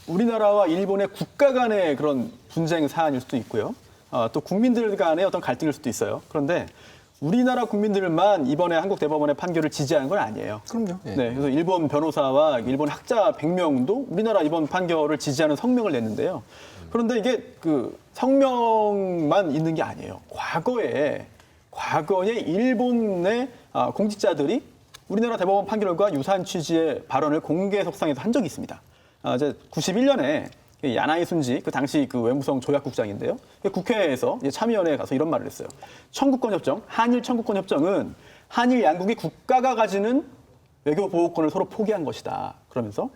우리나라와 일본의 국가 간의 그런 분쟁 사안일 수도 있고요. 또 국민들 간의 어떤 갈등일 수도 있어요. 그런데 우리나라 국민들만 이번에 한국 대법원의 판결을 지지하는 건 아니에요. 그럼요. 네, 그래서 일본 변호사와 일본 학자 100명도 우리나라 이번 판결을 지지하는 성명을 냈는데요. 그런데 이게 그 성명만 있는 게 아니에요. 과거에 일본의 공직자들이 우리나라 대법원 판결과 유사한 취지의 발언을 공개 석상에서 한 적이 있습니다. 이제 91년에 야나이 순지 그 당시 그 외무성 조약국장인데요. 국회에서 참의원회에 가서 이런 말을 했어요. 청구권 협정, 한일 청구권 협정은 한일 양국이 국가가 가지는 외교 보호권을 서로 포기한 것이다. 그러면서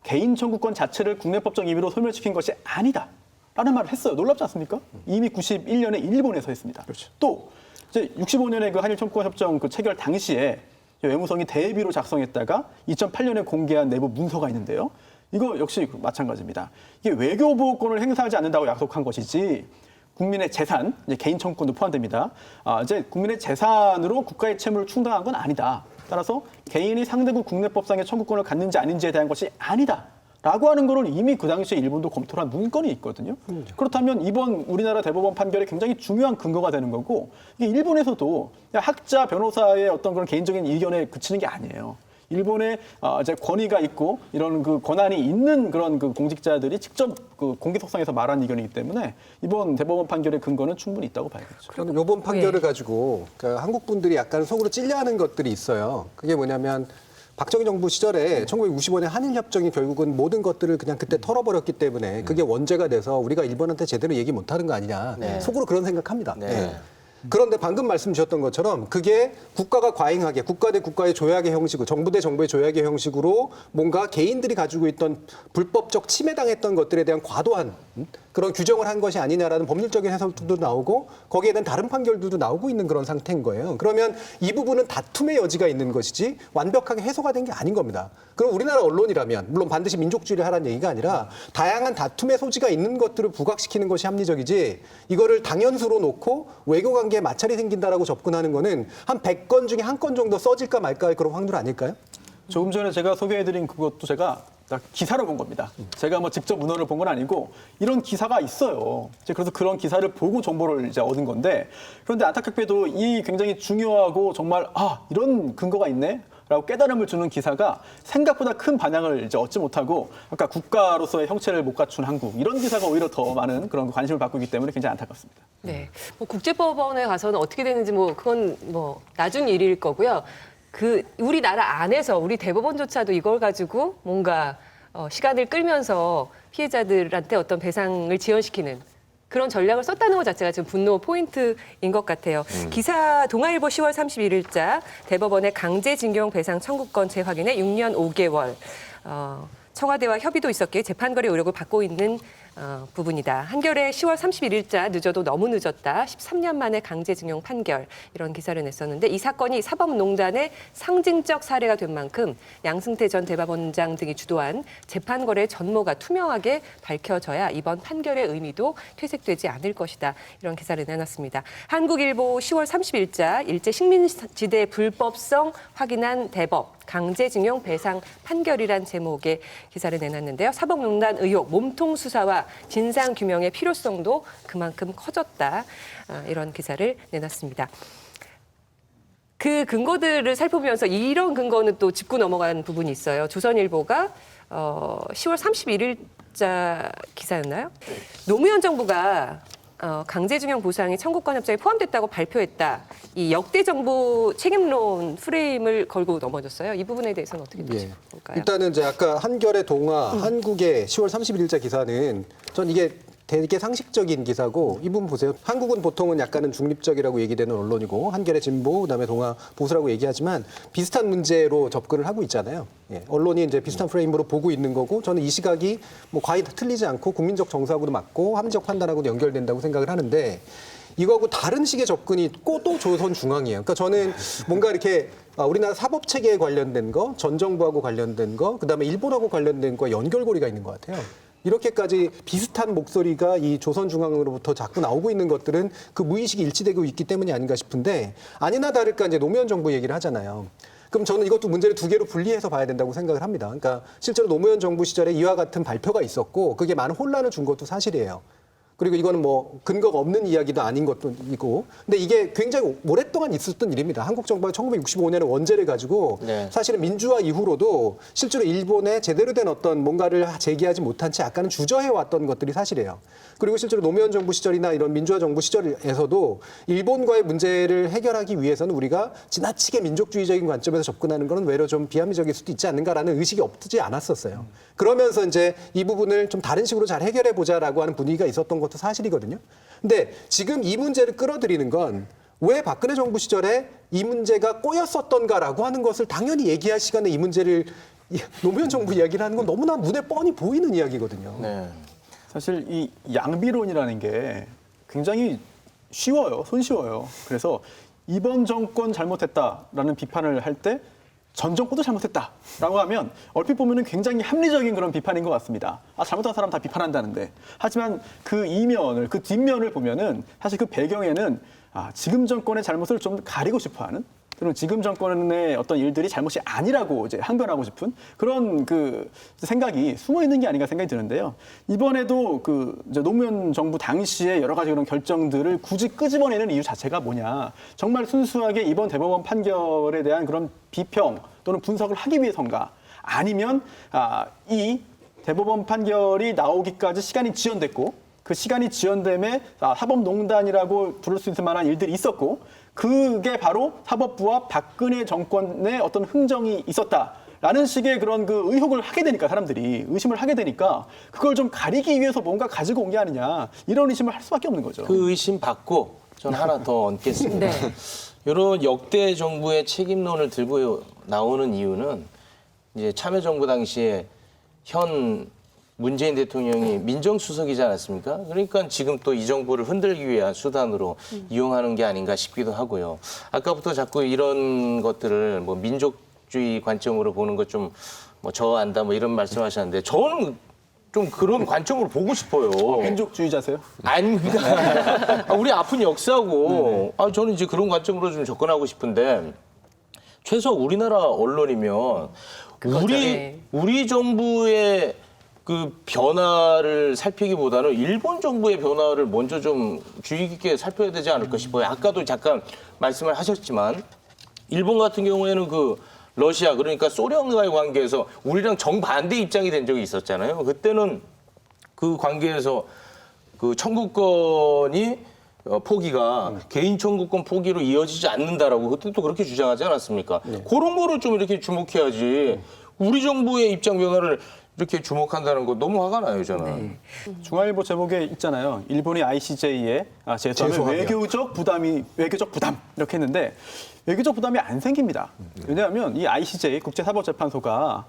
개인 청구권 자체를 국내법적 임의로 소멸시킨 것이 아니다. 라는 말을 했어요. 놀랍지 않습니까? 이미 91년에 일본에서 했습니다. 그렇죠. 또 이제 65년에 그 한일 청구권 협정 그 체결 당시에 외무성이 대비로 작성했다가 2008년에 공개한 내부 문서가 있는데요. 이거 역시 마찬가지입니다. 이게 외교 보호권을 행사하지 않는다고 약속한 것이지 국민의 재산, 이제 개인 청구권도 포함됩니다. 이제 국민의 재산으로 국가의 채무를 충당한 건 아니다. 따라서 개인이 상대국 국내법상의 청구권을 갖는지 아닌지에 대한 것이 아니다. 라고 하는 거는 이미 그 당시에 일본도 검토를 한 문건이 있거든요. 그렇다면 이번 우리나라 대법원 판결이 굉장히 중요한 근거가 되는 거고 이게 일본에서도 학자, 변호사의 어떤 그런 개인적인 의견에 그치는 게 아니에요. 일본의 이제 권위가 있고 이런 그 권한이 있는 그런 그 공직자들이 직접 그 공개 석상에서 말한 의견이기 때문에 이번 대법원 판결의 근거는 충분히 있다고 봐야겠죠. 저는 이번 판결을 가지고 그러니까 한국 분들이 약간 속으로 찔려하는 것들이 있어요. 그게 뭐냐면 박정희 정부 시절에 1965년 한일협정이 결국은 모든 것들을 그냥 그때 털어버렸기 때문에 그게 원죄가 돼서 우리가 일본한테 제대로 얘기 못하는 거 아니냐. 속으로 그런 생각합니다. 네. 그런데 방금 말씀 주셨던 것처럼 그게 국가가 과잉하게 국가 대 국가의 조약의 형식으로 정부 대 정부의 조약의 형식으로 뭔가 개인들이 가지고 있던 불법적 침해당했던 것들에 대한 과도한 그런 규정을 한 것이 아니냐라는 법률적인 해석도 나오고 거기에 대한 다른 판결들도 나오고 있는 그런 상태인 거예요. 그러면 이 부분은 다툼의 여지가 있는 것이지 완벽하게 해소가 된 게 아닌 겁니다. 그럼 우리나라 언론이라면 물론 반드시 민족주의를 하라는 얘기가 아니라 다양한 다툼의 소지가 있는 것들을 부각시키는 것이 합리적이지 이거를 당연수로 놓고 외교관계에 마찰이 생긴다라고 접근하는 거는 한 100건 중에 한 건 정도 써질까 말까 할 그런 확률 아닐까요? 조금 전에 제가 소개해드린 그것도 제가 기사를 본 겁니다. 제가 뭐 직접 문헌을 본 건 아니고 이런 기사가 있어요. 그래서 그런 기사를 보고 정보를 이제 얻은 건데 그런데 안타깝게도 이 굉장히 중요하고 정말 이런 근거가 있네. 라고 깨달음을 주는 기사가 생각보다 큰 반향을 이제 얻지 못하고 아까 국가로서의 형체를 못 갖춘 한국 이런 기사가 오히려 더 많은 그런 관심을 받고 있기 때문에 굉장히 안타깝습니다. 네, 뭐 국제법원에 가서는 어떻게 되는지 뭐 그건 뭐 나중 일일 거고요. 그 우리나라 안에서 우리 대법원조차도 이걸 가지고 뭔가 시간을 끌면서 피해자들한테 어떤 배상을 지연시키는 그런 전략을 썼다는 것 자체가 지금 분노 포인트인 것 같아요. 기사 동아일보 10월 31일자 대법원의 강제징용 배상 청구권 재확인에 6년 5개월. 청와대와 협의도 있었기에 재판거래 의혹을 받고 있는 부분이다. 한겨레 10월 31일자 늦어도 너무 늦었다. 13년 만에 강제징용 판결 이런 기사를 냈었는데 이 사건이 사법농단의 상징적 사례가 된 만큼 양승태 전 대법원장 등이 주도한 재판 거래 전모가 투명하게 밝혀져야 이번 판결의 의미도 퇴색되지 않을 것이다. 이런 기사를 내놨습니다. 한국일보 10월 30일자 일제 식민지대 불법성 확인한 대법 강제징용 배상 판결이란 제목의 기사를 내놨는데요. 사법농단 의혹 몸통 수사와 진상 규명의 필요성도 그만큼 커졌다. 이런 기사를 내놨습니다. 그 근거들을 살펴보면서 이런 근거는 또 짚고 넘어간 부분이 있어요. 조선일보가 10월 31일자 기사였나요? 노무현 정부가 강제징용 보상이 청구권 협정에 포함됐다고 발표했다. 이 역대 정부 책임론 프레임을 걸고 넘어졌어요. 이 부분에 대해서는 어떻게 볼까요? 일단은 이제 아까 한겨레 동아 한국의 10월 31일자 기사는 전 이게 되게 상식적인 기사고 이 부분 보세요. 한국은 보통은 약간은 중립적이라고 얘기되는 언론이고 한겨레 진보 그다음에 동아 보수라고 얘기하지만 비슷한 문제로 접근을 하고 있잖아요. 예, 언론이 이제 비슷한 프레임으로 보고 있는 거고 저는 이 시각이 뭐 과히 틀리지 않고 국민적 정서하고도 맞고 합리적 판단하고도 연결된다고 생각을 하는데 이거하고 다른 식의 접근이 있고 또 조선중앙이에요. 그러니까 저는 뭔가 이렇게 우리나라 사법 체계에 관련된 거, 전 정부하고 관련된 거, 그다음에 일본하고 관련된 거에 연결고리가 있는 것 같아요. 이렇게까지 비슷한 목소리가 이 조선중앙으로부터 자꾸 나오고 있는 것들은 그 무의식이 일치되고 있기 때문이 아닌가 싶은데 아니나 다를까 이제 노무현 정부 얘기를 하잖아요. 그럼 저는 이것도 문제를 두 개로 분리해서 봐야 된다고 생각을 합니다. 그러니까 실제로 노무현 정부 시절에 이와 같은 발표가 있었고 그게 많은 혼란을 준 것도 사실이에요. 그리고 이거는 뭐 근거가 없는 이야기도 아닌 것도 이고. 근데 이게 굉장히 오랫동안 있었던 일입니다. 한국 정부가 1965년에 원죄를 가지고 사실은 민주화 이후로도 실제로 일본에 제대로 된 어떤 뭔가를 제기하지 못한 채 약간은 주저해왔던 것들이 사실이에요. 그리고 실제로 노무현 정부 시절이나 이런 민주화 정부 시절에서도 일본과의 문제를 해결하기 위해서는 우리가 지나치게 민족주의적인 관점에서 접근하는 것은 외려 좀 비합리적일 수도 있지 않는가라는 의식이 없지 않았었어요. 그러면서 이제 이 부분을 좀 다른 식으로 잘 해결해 보자라고 하는 분위기가 있었던 것도 사실이거든요. 근데 지금 이 문제를 끌어들이는 건 왜 박근혜 정부 시절에 이 문제가 꼬였었던가라고 하는 것을 당연히 얘기할 시간에 이 문제를 노무현 정부 이야기를 하는 건 너무나 눈에 뻔히 보이는 이야기거든요. 네. 사실 이 양비론이라는 게 굉장히 쉬워요. 손쉬워요. 그래서 이번 정권 잘못했다라는 비판을 할 때 전 정권도 잘못했다라고 하면 얼핏 보면은 굉장히 합리적인 그런 비판인 것 같습니다. 잘못한 사람 다 비판한다는데. 하지만 그 이면을, 그 뒷면을 보면은 사실 그 배경에는 지금 정권의 잘못을 좀 가리고 싶어하는 그런 지금 정권의 어떤 일들이 잘못이 아니라고 이제 항변하고 싶은 그런 그 생각이 숨어 있는 게 아닌가 생각이 드는데요. 이번에도 그 이제 노무현 정부 당시에 여러 가지 그런 결정들을 굳이 끄집어내는 이유 자체가 뭐냐. 정말 순수하게 이번 대법원 판결에 대한 그런 비평 또는 분석을 하기 위해서인가. 아니면 이 대법원 판결이 나오기까지 시간이 지연됐고 그 시간이 지연됨에 사법농단이라고 부를 수 있을 만한 일들이 있었고 그게 바로 사법부와 박근혜 정권의 어떤 흥정이 있었다라는 식의 그런 그 의혹을 하게 되니까 사람들이 의심을 하게 되니까 그걸 좀 가리기 위해서 뭔가 가지고 온 게 아니냐 이런 의심을 할 수밖에 없는 거죠. 그 의심 받고 저는 하나 더 얹겠습니다. 네. 이런 역대 정부의 책임론을 들고 나오는 이유는 이제 참여정부 당시에 현 문재인 대통령이 민정수석이지 않았습니까? 그러니까 지금 또 이 정부를 흔들기 위한 수단으로 이용하는 게 아닌가 싶기도 하고요. 아까부터 자꾸 이런 것들을 뭐 민족주의 관점으로 보는 것 좀 뭐 저한다 뭐 이런 말씀하셨는데 저는 좀 그런 관점으로 보고 싶어요. 민족주의자세요? 아닙니다. 우리 아픈 역사고 저는 이제 그런 관점으로 좀 접근하고 싶은데 최소 우리나라 언론이면 우리 정부의 그 변화를 살피기보다는 일본 정부의 변화를 먼저 좀 주의 깊게 살펴야 되지 않을까 싶어요. 아까도 잠깐 말씀을 하셨지만 일본 같은 경우에는 그 러시아 그러니까 소련과의 관계에서 우리랑 정반대 입장이 된 적이 있었잖아요. 그때는 그 관계에서 그 청구권이 포기가 개인 청구권 포기로 이어지지 않는다라고 그때 또 그렇게 주장하지 않았습니까? 그런 거를 좀 이렇게 주목해야지. 우리 정부의 입장 변화를 이렇게 주목한다는 거 너무 화가 나요, 저는. 중앙일보 제목에 있잖아요. 일본이 ICJ에 제소하면 외교적 부담 이렇게 했는데 외교적 부담이 안 생깁니다. 왜냐하면 이 ICJ 국제사법재판소가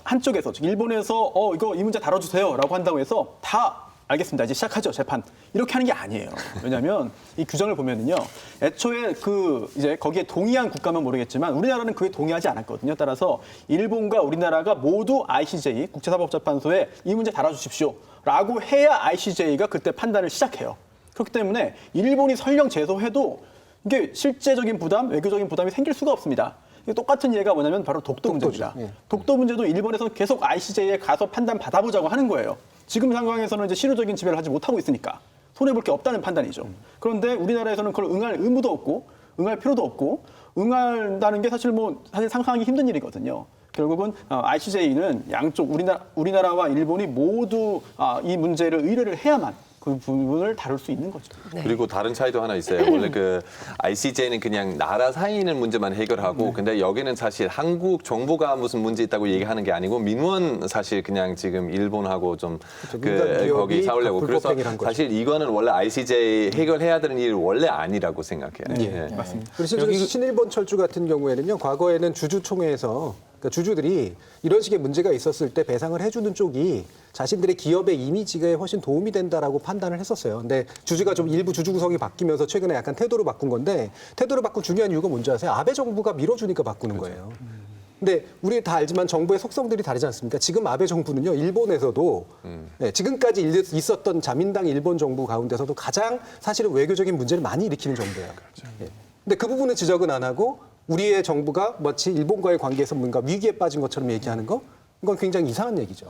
한쪽에서 즉 일본에서 이거 이 문제 다뤄주세요라고 한다고 해서 다 알겠습니다. 이제 시작하죠 재판 이렇게 하는 게 아니에요. 왜냐하면 이 규정을 보면은요, 애초에 이제 거기에 동의한 국가면 모르겠지만 우리나라는 그에 동의하지 않았거든요. 따라서 일본과 우리나라가 모두 ICJ 국제사법재판소에 이 문제 다뤄주십시오라고 해야 ICJ가 그때 판단을 시작해요. 그렇기 때문에 일본이 설령 제소해도 이게 실제적인 부담, 외교적인 부담이 생길 수가 없습니다. 똑같은 예가 뭐냐면 바로 독도 문제입니다. 독도 문제도 일본에서 계속 ICJ에 가서 판단 받아보자고 하는 거예요. 지금 상황에서는 이제 실효적인 지배를 하지 못하고 있으니까 손해볼 게 없다는 판단이죠. 그런데 우리나라에서는 그걸 응할 의무도 없고 응할 필요도 없고 응한다는 게 사실 상상하기 힘든 일이거든요. 결국은 ICJ는 양쪽 우리나라와 일본이 모두 이 문제를 의뢰를 해야만 그 부분을 다룰 수 있는 거죠. 네. 그리고 다른 차이도 하나 있어요. 원래 그 ICJ는 그냥 나라 사이에 있는 문제만 해결하고, 근데 여기는 사실 한국 정부가 무슨 문제 있다고 얘기하는 게 아니고 민원 사실 그냥 지금 일본하고 좀 거기 싸우려고. 그래서 사실 이거는 원래 ICJ 해결해야 되는 일이 원래 아니라고 생각해요. 맞습니다. 그리고 신일본 철주 같은 경우에는요, 과거에는 주주총회에서 그러니까 주주들이 이런 식의 문제가 있었을 때 배상을 해주는 쪽이 자신들의 기업의 이미지가 훨씬 도움이 된다라고 판단을 했었어요. 근데 주주가 좀 일부 주주 구성이 바뀌면서 최근에 약간 태도를 바꾼 건데, 태도를 바꾼 중요한 이유가 뭔지 아세요? 아베 정부가 밀어주니까 바꾸는 거예요. 근데 우리 다 알지만 정부의 속성들이 다르지 않습니까? 지금 아베 정부는요, 일본에서도 지금까지 있었던 자민당 일본 정부 가운데서도 가장 사실은 외교적인 문제를 많이 일으키는 정부예요. 근데 그 부분은 지적은 안 하고 우리의 정부가 마치 일본과의 관계에서 뭔가 위기에 빠진 것처럼 얘기하는 거, 이건 굉장히 이상한 얘기죠.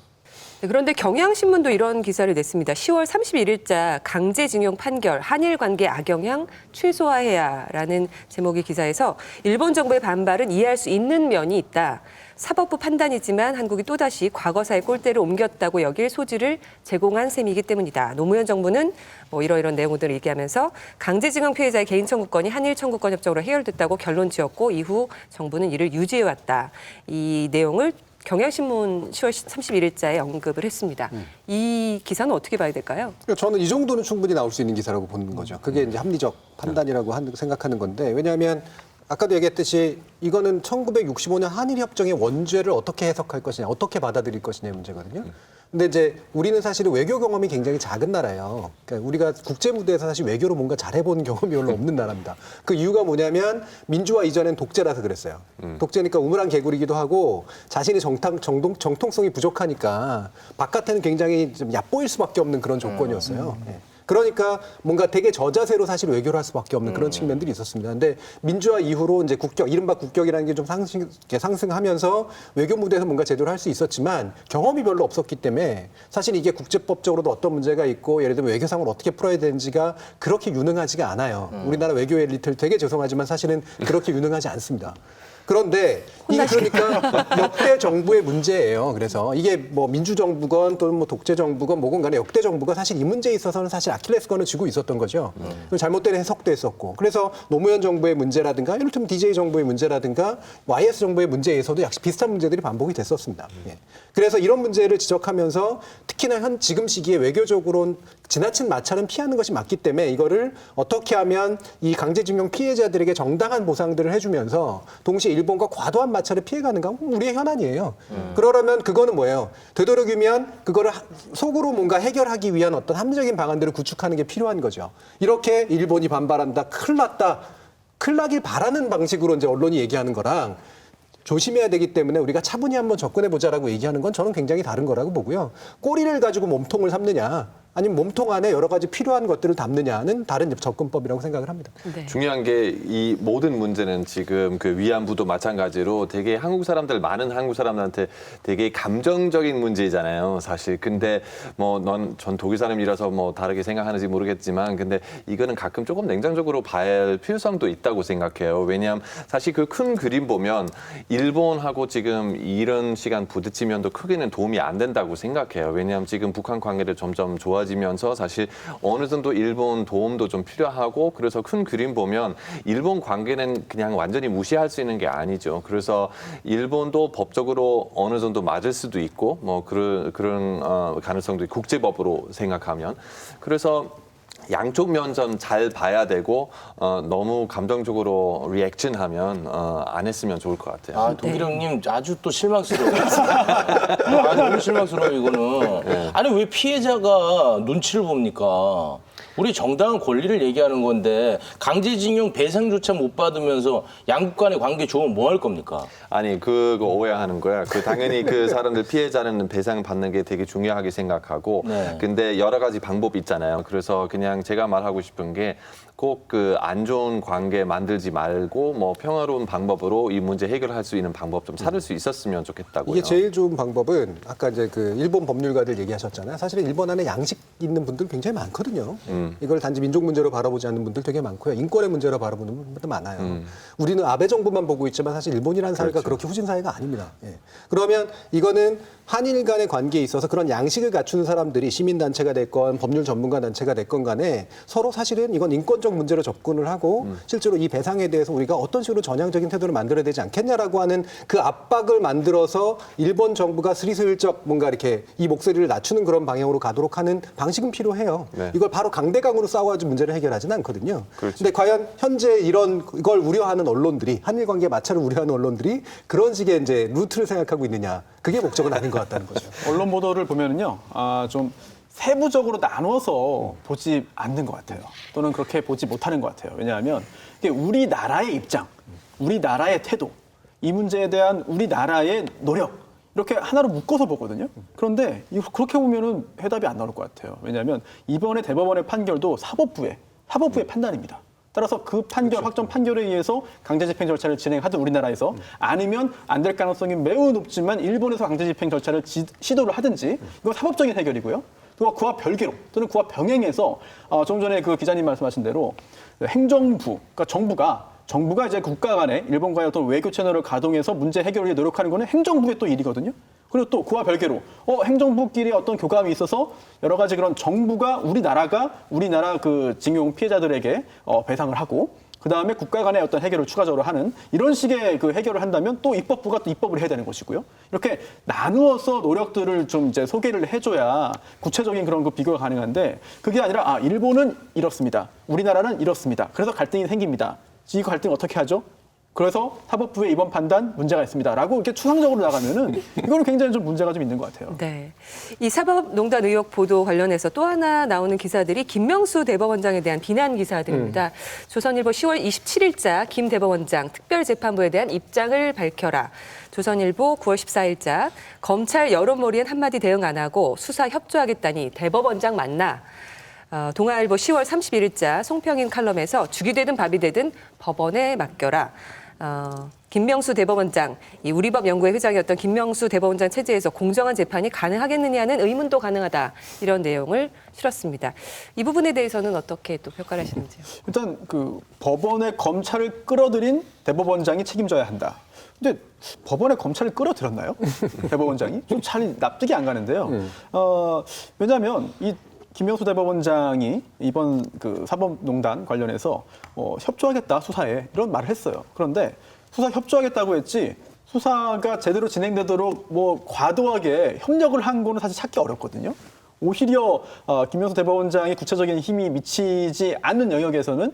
네, 그런데 경향신문도 이런 기사를 냈습니다. 10월 31일자 강제징용 판결, 한일 관계 악영향 최소화해야라는 제목의 기사에서 일본 정부의 반발은 이해할 수 있는 면이 있다. 사법부 판단이지만 한국이 또다시 과거사의 꼴대를 옮겼다고 여길 소지를 제공한 셈이기 때문이다. 노무현 정부는 이러이런 내용들을 얘기하면서 강제징용 피해자의 개인 청구권이 한일 청구권 협정으로 해결됐다고 결론 지었고, 이후 정부는 이를 유지해왔다. 이 내용을 경향신문 10월 31일자에 언급을 했습니다. 이 기사는 어떻게 봐야 될까요? 저는 이 정도는 충분히 나올 수 있는 기사라고 보는 거죠. 그게 이제 합리적 판단이라고 생각하는 건데, 왜냐하면 아까도 얘기했듯이 이거는 1965년 한일협정의 원죄를 어떻게 해석할 것이냐, 어떻게 받아들일 것이냐의 문제거든요. 근데 이제 우리는 사실은 외교 경험이 굉장히 작은 나라예요. 그러니까 우리가 국제 무대에서 사실 외교로 뭔가 잘해본 경험이 별로 없는 나라입니다. 그 이유가 뭐냐면 민주화 이전엔 독재라서 그랬어요. 독재니까 우물안 개구리기도 하고 자신의 정통성이 부족하니까 바깥에는 굉장히 좀 얕보일 수밖에 없는 그런 조건이었어요. 그러니까 뭔가 되게 저자세로 사실 외교를 할 수밖에 없는 그런 측면들이 있었습니다. 근데 민주화 이후로 이제 이른바 국격이라는 게 좀 상승하면서 외교 무대에서 뭔가 제대로 할 수 있었지만 경험이 별로 없었기 때문에 사실 이게 국제법적으로도 어떤 문제가 있고 예를 들면 외교상을 어떻게 풀어야 되는지가 그렇게 유능하지가 않아요. 우리나라 외교 엘리트 되게 죄송하지만 사실은 그렇게 유능하지 않습니다. 그런데 이게 그러니까 역대 정부의 문제예요. 그래서 이게 민주정부건 또는 독재정부건 뭐건 간에 역대 정부가 사실 이 문제에 있어서는 사실 아킬레스건을 쥐고 있었던 거죠. 잘못된 해석도 했었고. 그래서 노무현 정부의 문제라든가 이를테면 DJ 정부의 문제라든가 YS 정부의 문제에서도 역시 비슷한 문제들이 반복이 됐었습니다. 그래서 이런 문제를 지적하면서 특히나 지금 시기에 외교적으로는 지나친 마찰은 피하는 것이 맞기 때문에 이거를 어떻게 하면 이 강제징용 피해자들에게 정당한 보상들을 해주면서 동시에 일본과 과도한 마찰을 피해가는가? 우리의 현안이에요. 그러려면 그거는 뭐예요? 되도록이면 그거를 속으로 뭔가 해결하기 위한 어떤 합리적인 방안들을 구축하는 게 필요한 거죠. 이렇게 일본이 반발한다, 큰일 났다, 큰일 나길 바라는 방식으로 이제 언론이 얘기하는 거랑 조심해야 되기 때문에 우리가 차분히 한번 접근해보자라고 얘기하는 건 저는 굉장히 다른 거라고 보고요. 꼬리를 가지고 몸통을 삼느냐, 아니면 몸통 안에 여러 가지 필요한 것들을 담느냐는 다른 접근법이라고 생각을 합니다. 네. 중요한 게 이 모든 문제는 지금 그 위안부도 마찬가지로 되게 많은 한국 사람들한테 되게 감정적인 문제잖아요, 사실. 근데 전 독일 사람이라서 다르게 생각하는지 모르겠지만, 근데 이거는 가끔 조금 냉정적으로 봐야 할 필요성도 있다고 생각해요. 왜냐하면 사실 그 큰 그림 보면 일본하고 지금 이런 시간 부딪히면도 크게는 도움이 안 된다고 생각해요. 왜냐하면 지금 북한 관계를 점점 좋아지고 좋아지면서 사실 어느 정도 일본 도움도 좀 필요하고 그래서 큰 그림 보면 일본 관계는 그냥 완전히 무시할 수 있는 게 아니죠. 그래서 일본도 법적으로 어느 정도 맞을 수도 있고 뭐 그런 가능성도 있고, 국제법으로 생각하면. 그래서 양쪽 면 좀 잘 봐야 되고 너무 감정적으로 리액션하면 안 했으면 좋을 것 같아요. 아, 동기령님 아주 또 실망스러워요. 아, 너무 실망스러워요, 이거는. 아니, 왜 피해자가 눈치를 봅니까? 우리 정당한 권리를 얘기하는 건데 강제징용 배상조차 못 받으면서 양국 간의 관계 좋으면 뭐 할 겁니까? 아니, 그거 오해하는 거야. 당연히 그 사람들 피해자는 배상 받는 게 되게 중요하게 생각하고, 네. 근데 여러 가지 방법이 있잖아요. 그래서 그냥 제가 말하고 싶은 게 꼭 그 안 좋은 관계 만들지 말고 뭐 평화로운 방법으로 이 문제 해결할 수 있는 방법 좀 찾을 수 있었으면 좋겠다고요. 이게 제일 좋은 방법은 아까 이제 그 일본 법률가들 얘기하셨잖아요. 사실은 일본 안에 양식 있는 분들 굉장히 많거든요. 이걸 단지 민족 문제로 바라보지 않는 분들 되게 많고요. 인권의 문제로 바라보는 분들도 많아요. 우리는 아베 정부만 보고 있지만 사실 일본이라는 사회가 그렇게 후진 사회가 아닙니다. 예. 그러면 이거는 한일 간의 관계에 있어서 그런 양식을 갖추는 사람들이 시민단체가 됐건 법률 전문가 단체가 됐건 간에 서로 사실은 이건 인권적 문제로 접근을 하고 실제로 이 배상에 대해서 우리가 어떤 식으로 전향적인 태도를 만들어야 되지 않겠냐라고 하는 그 압박을 만들어서 일본 정부가 스리슬쩍 뭔가 이렇게 이 목소리를 낮추는 그런 방향으로 가도록 하는 방식은 필요해요. 네. 이걸 바로 강대강으로 싸워가지고 문제를 해결하지는 않거든요. 그렇죠. 근데 과연 현재 이걸 우려하는 언론들이 한일 관계 마찰을 우려하는 언론들이 그런 식의 이제 루트를 생각하고 있느냐, 그게 목적은 아닌 것 같다는 거죠. 언론 보도를 보면은요, 좀 세부적으로 나눠서 보지 않는 것 같아요. 또는 그렇게 보지 못하는 것 같아요. 왜냐하면 이게 우리나라의 입장, 우리나라의 태도, 이 문제에 대한 우리나라의 노력, 이렇게 하나로 묶어서 보거든요. 그런데 그렇게 보면은 해답이 안 나올 것 같아요. 왜냐하면 이번에 대법원의 판결도 사법부의 판단입니다. 따라서 그 판결, 확정 판결에 의해서 강제집행 절차를 진행하든 우리나라에서, 아니면 안 될 가능성이 매우 높지만 일본에서 강제집행 절차를 시도를 하든지, 이건 사법적인 해결이고요. 또 그와 별개로 또는 그와 병행해서 좀 전에 그 기자님 말씀하신 대로 행정부, 그러니까 정부가 이제 국가 간에 일본과의 어떤 외교 채널을 가동해서 문제 해결을 위해 노력하는 거는 행정부의 또 일이거든요. 그리고 또 그와 별개로 행정부끼리 어떤 교감이 있어서 여러 가지 그런 정부가 우리나라 그 징용 피해자들에게 배상을 하고, 그 다음에 국가 간의 어떤 해결을 추가적으로 하는 이런 식의 그 해결을 한다면 또 입법부가 또 입법을 해야 되는 것이고요. 이렇게 나누어서 노력들을 좀 이제 소개를 해줘야 구체적인 그런 그 비교가 가능한데, 그게 아니라 일본은 이렇습니다, 우리나라는 이렇습니다, 그래서 갈등이 생깁니다. 이 갈등 어떻게 하죠? 그래서 사법부의 이번 판단 문제가 있습니다라고 이렇게 추상적으로 나가면은 이거는 굉장히 좀 문제가 좀 있는 것 같아요. 네, 이 사법농단 의혹 보도 관련해서 또 하나 나오는 기사들이 김명수 대법원장에 대한 비난 기사들입니다. 조선일보 10월 27일자 김 대법원장 특별재판부에 대한 입장을 밝혀라. 조선일보 9월 14일자 검찰 여론몰이엔 한마디 대응 안 하고 수사 협조하겠다니 대법원장 맞나? 동아일보 10월 31일자 송평인 칼럼에서 죽이 되든 밥이 되든 법원에 맡겨라. 김명수 대법원장, 이 우리법 연구회 회장이었던 김명수 대법원장 체제에서 공정한 재판이 가능하겠느냐는 의문도 가능하다, 이런 내용을 실었습니다. 이 부분에 대해서는 어떻게 또 평가를 하시는지요? 일단 그 법원에 검찰을 끌어들인 대법원장이 책임져야 한다. 근데 법원에 검찰을 끌어들였나요? 대법원장이? 좀 잘 납득이 안 가는데요. 왜냐하면 이 김명수 대법원장이 이번 그 사법농단 관련해서 협조하겠다, 수사에, 이런 말을 했어요. 그런데 수사 협조하겠다고 했지 수사가 제대로 진행되도록 뭐 과도하게 협력을 한 거는 사실 찾기 어렵거든요. 오히려 김명수 대법원장이 구체적인 힘이 미치지 않는 영역에서는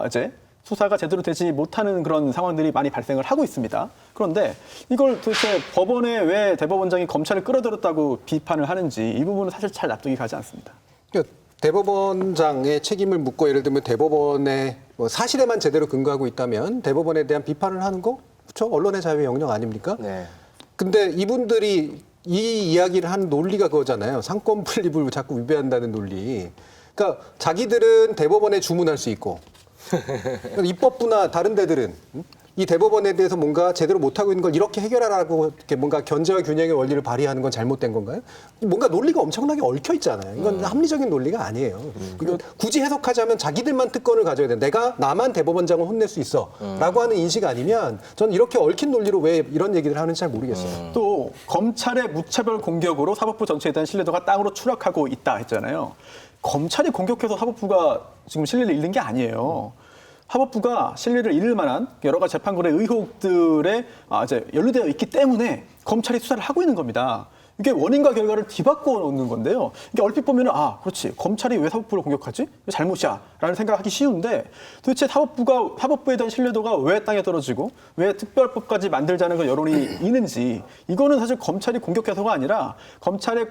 이제 수사가 제대로 되지 못하는 그런 상황들이 많이 발생을 하고 있습니다. 그런데 이걸 도대체 법원에 왜 대법원장이 검찰을 끌어들였다고 비판을 하는지, 이 부분은 사실 잘 납득이 가지 않습니다. 대법원장의 책임을 묻고, 예를 들면 대법원의 사실에만 제대로 근거하고 있다면 대법원에 대한 비판을 하는 거, 그렇죠? 언론의 자유의 영역 아닙니까? 네. 근데 이분들이 이 이야기를 하는 논리가 그거잖아요. 상권 분립을 자꾸 위배한다는 논리. 그러니까 자기들은 대법원에 주문할 수 있고, 입법부나 다른 데들은 이 대법원에 대해서 뭔가 제대로 못하고 있는 걸 이렇게 해결하라고 이렇게 뭔가 견제와 균형의 원리를 발휘하는 건 잘못된 건가요? 뭔가 논리가 엄청나게 얽혀 있잖아요. 이건 합리적인 논리가 아니에요. 그리고 굳이 해석하자면 자기들만 특권을 가져야 돼. 나만 대법원장을 혼낼 수 있어. 라고 하는 인식 아니면 전 이렇게 얽힌 논리로 왜 이런 얘기를 하는지 잘 모르겠어요. 또 검찰의 무차별 공격으로 사법부 전체에 대한 신뢰도가 땅으로 추락하고 있다 했잖아요. 검찰이 공격해서 사법부가 지금 신뢰를 잃는 게 아니에요. 사법부가 신뢰를 잃을 만한 여러 가지 재판거래 의혹들에 이제 연루되어 있기 때문에 검찰이 수사를 하고 있는 겁니다. 이게 원인과 결과를 뒤바꿔 놓는 건데요. 이게 얼핏 보면은 그렇지. 검찰이 왜 사법부를 공격하지? 왜 잘못이야? 라는 생각하기 쉬운데 도대체 사법부에 대한 신뢰도가 왜 땅에 떨어지고 왜 특별법까지 만들자는 그 여론이 있는지 이거는 사실 검찰이 공격해서가 아니라 검찰의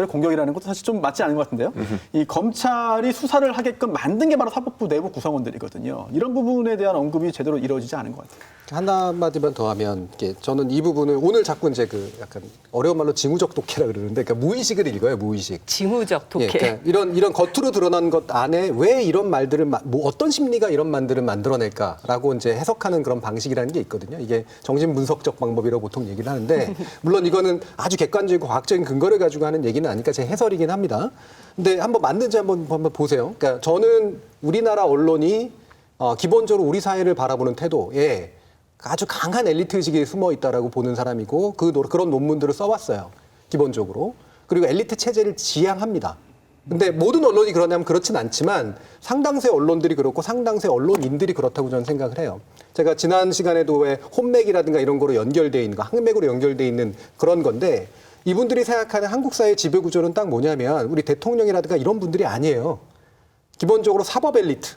공격이라는 것도 사실 좀 맞지 않은 것 같은데요. 이 검찰이 수사를 하게끔 만든 게 바로 사법부 내부 구성원들이거든요. 이런 부분에 대한 언급이 제대로 이루어지지 않은 것 같아요. 하나마디만 더 하면 저는 이 부분을 오늘 자꾸 이제 그 약간 어려운 말로 징후적 독해라 그러는데 그러니까 무의식을 읽어요. 무의식. 징후적 독해. 그러니까 이런 겉으로 드러난 것 안에 왜 이런 말들을 어떤 심리가 이런 말들을 만들어낼까라고 이제 해석하는 그런 방식이라는 게 있거든요. 이게 정신 분석적 방법이라고 보통 얘기를 하는데 물론 이거는 아주 객관적이고 과학적인 근거를 가지고 하는 얘기는 아니니까 제 해설이긴 합니다. 근데 한번 맞는지 한번 보세요. 그러니까 저는 우리나라 언론이 기본적으로 우리 사회를 바라보는 태도에 아주 강한 엘리트 의식이 숨어 있다라고 보는 사람이고 그런 논문들을 써왔어요. 기본적으로. 그리고 엘리트 체제를 지향합니다. 근데 모든 언론이 그러냐면 그렇진 않지만 상당수의 언론들이 그렇고 상당수의 언론인들이 그렇다고 저는 생각을 해요. 제가 지난 시간에도 왜 혼맥이라든가 이런 거로 연결되어 있는 거, 항맥으로 연결되어 있는 그런 건데 이분들이 생각하는 한국 사회의 지배 구조는 딱 뭐냐면 우리 대통령이라든가 이런 분들이 아니에요. 기본적으로 사법 엘리트.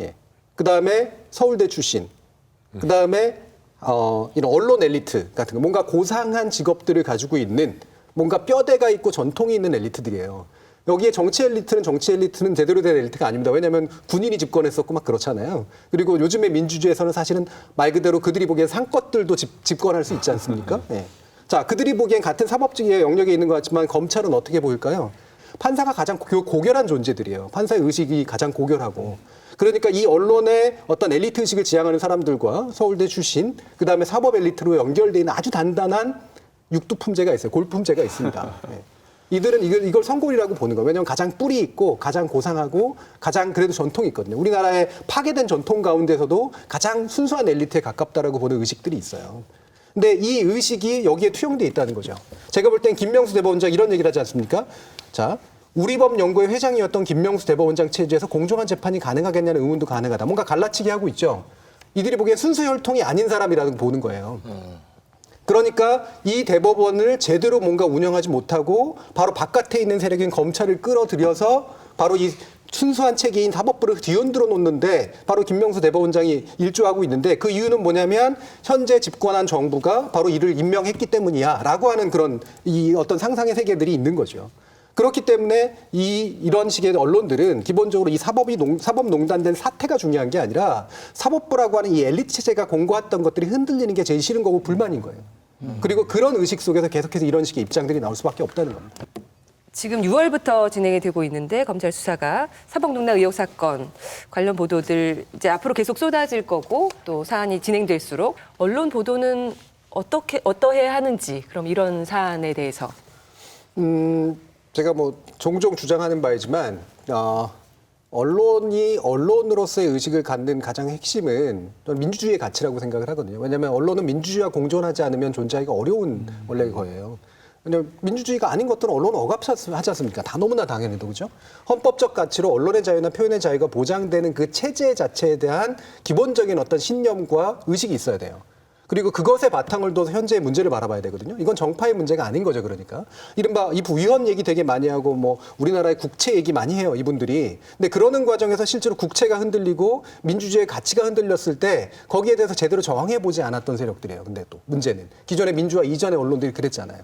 예. 그다음에 서울대 출신. 그다음에 이런 언론 엘리트 같은 거 뭔가 고상한 직업들을 가지고 있는 뭔가 뼈대가 있고 전통이 있는 엘리트들이에요. 여기에 정치 엘리트는 제대로 된 엘리트가 아닙니다. 왜냐하면 군인이 집권했었고 막 그렇잖아요. 그리고 요즘의 민주주의에서는 사실은 말 그대로 그들이 보기엔 상것들도 집권할 수 있지 않습니까? 네. 자, 그들이 보기엔 같은 사법직의 영역에 있는 것 같지만 검찰은 어떻게 보일까요? 판사가 가장 고결한 존재들이에요. 판사의 의식이 가장 고결하고. 그러니까 이 언론의 어떤 엘리트 의식을 지향하는 사람들과 서울대 출신, 그다음에 사법 엘리트로 연결되어 있는 아주 단단한 육두품제가 있어요. 골품제가 있습니다. 네. 이들은 이걸 성골이라고 보는 거예요. 왜냐하면 가장 뿌리 있고 가장 고상하고 가장 그래도 전통이 있거든요. 우리나라의 파괴된 전통 가운데서도 가장 순수한 엘리트에 가깝다라고 보는 의식들이 있어요. 근데 이 의식이 여기에 투영돼 있다는 거죠. 제가 볼 땐 김명수 대법원장 이런 얘기를 하지 않습니까? 자, 우리법연구회 회장이었던 김명수 대법원장 체제에서 공정한 재판이 가능하겠냐는 의문도 가능하다. 뭔가 갈라치기 하고 있죠. 이들이 보기엔 순수 혈통이 아닌 사람이라고 보는 거예요. 그러니까 이 대법원을 제대로 뭔가 운영하지 못하고 바로 바깥에 있는 세력인 검찰을 끌어들여서 바로 이 순수한 체계인 사법부를 뒤흔들어 놓는데 바로 김명수 대법원장이 일조하고 있는데 그 이유는 뭐냐면 현재 집권한 정부가 바로 이를 임명했기 때문이야 라고 하는 그런 이 어떤 상상의 세계들이 있는 거죠. 그렇기 때문에 이런 식의 언론들은 기본적으로 이 사법농단된 사태가 중요한 게 아니라 사법부라고 하는 이 엘리트 체제가 공고했던 것들이 흔들리는 게 제일 싫은 거고 불만인 거예요. 그리고 그런 의식 속에서 계속해서 이런 식의 입장들이 나올 수밖에 없다는 겁니다. 지금 6월부터 진행이 되고 있는데 검찰 수사가 사법농단 의혹 사건 관련 보도들 이제 앞으로 계속 쏟아질 거고 또 사안이 진행될수록 언론 보도는 어떠해야 하는지 그럼 이런 사안에 대해서 제가 뭐 종종 주장하는 바이지만 언론이 언론으로서의 의식을 갖는 가장 핵심은 민주주의의 가치라고 생각을 하거든요. 왜냐하면 언론은 민주주의와 공존하지 않으면 존재하기가 어려운 원래 거예요. 왜냐하면 민주주의가 아닌 것들은 언론은 억압하지 않습니까? 다 너무나 당연해도 그죠? 헌법적 가치로 언론의 자유나 표현의 자유가 보장되는 그 체제 자체에 대한 기본적인 어떤 신념과 의식이 있어야 돼요. 그리고 그것에 바탕을 둬서 현재의 문제를 바라봐야 되거든요. 이건 정파의 문제가 아닌 거죠, 그러니까. 이른바 이 위헌 얘기 되게 많이 하고 뭐 우리나라의 국채 얘기 많이 해요, 이분들이. 근데 그러는 과정에서 실제로 국채가 흔들리고 민주주의의 가치가 흔들렸을 때 거기에 대해서 제대로 저항해보지 않았던 세력들이에요. 근데 또 문제는 기존의 민주화 이전의 언론들이 그랬잖아요.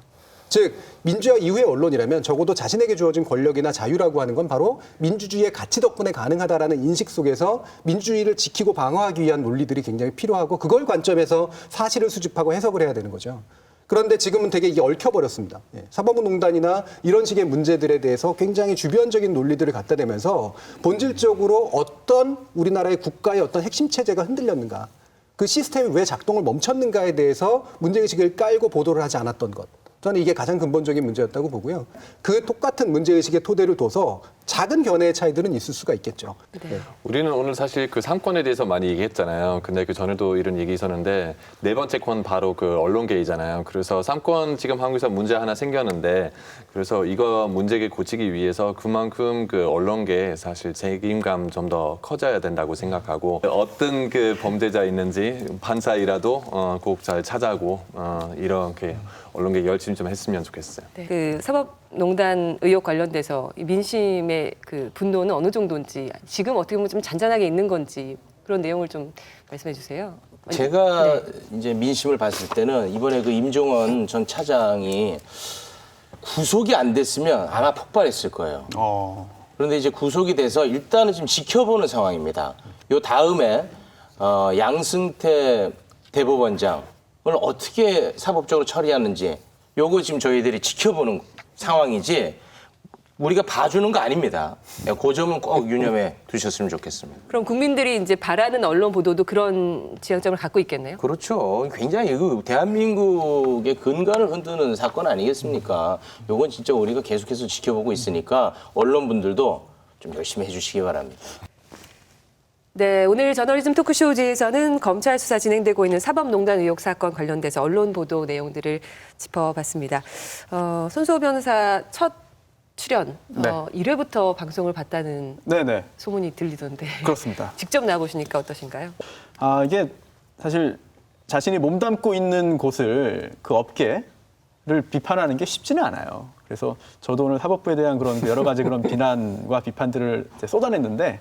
즉 민주화 이후의 언론이라면 적어도 자신에게 주어진 권력이나 자유라고 하는 건 바로 민주주의의 가치 덕분에 가능하다라는 인식 속에서 민주주의를 지키고 방어하기 위한 논리들이 굉장히 필요하고 그걸 관점에서 사실을 수집하고 해석을 해야 되는 거죠. 그런데 지금은 되게 이게 얽혀버렸습니다. 예, 사법농단이나 이런 식의 문제들에 대해서 굉장히 주변적인 논리들을 갖다 대면서 본질적으로 어떤 우리나라의 국가의 어떤 핵심 체제가 흔들렸는가, 그 시스템이 왜 작동을 멈췄는가에 대해서 문제의식을 깔고 보도를 하지 않았던 것. 저는 이게 가장 근본적인 문제였다고 보고요. 그 똑같은 문제의식의 토대를 둬서 작은 견해의 차이들은 있을 수가 있겠죠. 네. 우리는 오늘 사실 그 3권에 대해서 많이 얘기했잖아요. 근데 그 전에도 이런 얘기 있었는데 네 번째 권 바로 그 언론계이잖아요. 그래서 3권 지금 한국에서 문제 하나 생겼는데 그래서 이거 문제를 고치기 위해서 그만큼 그 언론계 사실 책임감 좀 더 커져야 된다고 생각하고 어떤 그 범죄자 있는지 판사이라도 꼭 잘 찾아고 이렇게 언론계 열심히 좀 했으면 좋겠어요. 네. 그 사법농단 의혹 관련돼서 이 민심의 그 분노는 어느 정도인지 지금 어떻게 보면 좀 잔잔하게 있는 건지 그런 내용을 좀 말씀해 주세요. 제가 이제 민심을 봤을 때는 이번에 그 임종원 전 차장이 구속이 안 됐으면 아마 폭발했을 거예요. 그런데 이제 구속이 돼서 일단은 지금 지켜보는 상황입니다. 요 다음에 양승태 대법원장을 어떻게 사법적으로 처리하는지 요거 지금 저희들이 지켜보는 상황이지 우리가 봐주는 거 아닙니다. 그 점은 꼭 유념해 두셨으면 좋겠습니다. 그럼 국민들이 이제 바라는 언론 보도도 그런 지향점을 갖고 있겠네요. 그렇죠. 굉장히 이거 대한민국의 근간을 흔드는 사건 아니겠습니까? 요건 진짜 우리가 계속해서 지켜보고 있으니까 언론분들도 좀 열심히 해주시기 바랍니다. 네, 오늘 저널리즘 토크쇼즈에서는 검찰 수사 진행되고 있는 사법농단 의혹 사건 관련돼서 언론 보도 내용들을 짚어봤습니다. 손수호 변호사 첫 출연 1회부터 방송을 봤다는 네네. 소문이 들리던데 그렇습니다. 직접 나와보시니까 어떠신가요? 이게 사실 자신이 몸담고 있는 곳을 그 업계를 비판하는 게 쉽지는 않아요. 그래서 저도 오늘 사법부에 대한 그런 여러 가지 그런 비난과 비판들을 이제 쏟아냈는데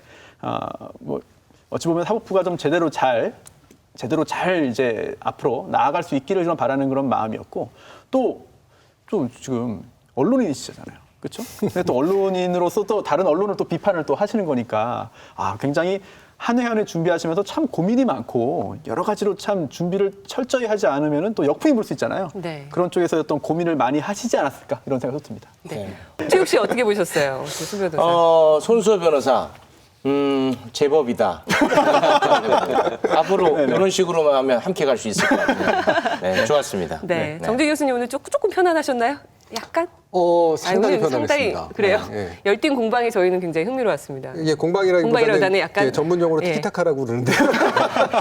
뭐 어찌 보면 사법부가 좀 제대로 잘 이제 앞으로 나아갈 수 있기를 좀 바라는 그런 마음이었고 또 좀 지금 언론인이시잖아요. 그렇죠? 근데 또 언론인으로서 또 다른 언론을 또 비판을 또 하시는 거니까 굉장히 한 해 한 해 준비하시면서 참 고민이 많고 여러 가지로 참 준비를 철저히 하지 않으면 또 역풍이 불 수 있잖아요. 네. 그런 쪽에서 어떤 고민을 많이 하시지 않았을까 이런 생각이 듭니다. 네. 최욱 씨 어떻게 보셨어요? 손수호 변호사. 손수호 변호사. 제법이다. 앞으로 이런 식으로만 하면 함께 갈 수 있을 것 같아요. 네, 좋았습니다. 네. 정재 교수님 오늘 조금 편안하셨나요? 약간? 상당히 편안했습니다. 상당히 그래요. 네. 열띤 공방이 저희는 굉장히 흥미로웠습니다. 이게 공방이라기보다는 약간 전문 용어로 티키타카라고 그러는데요.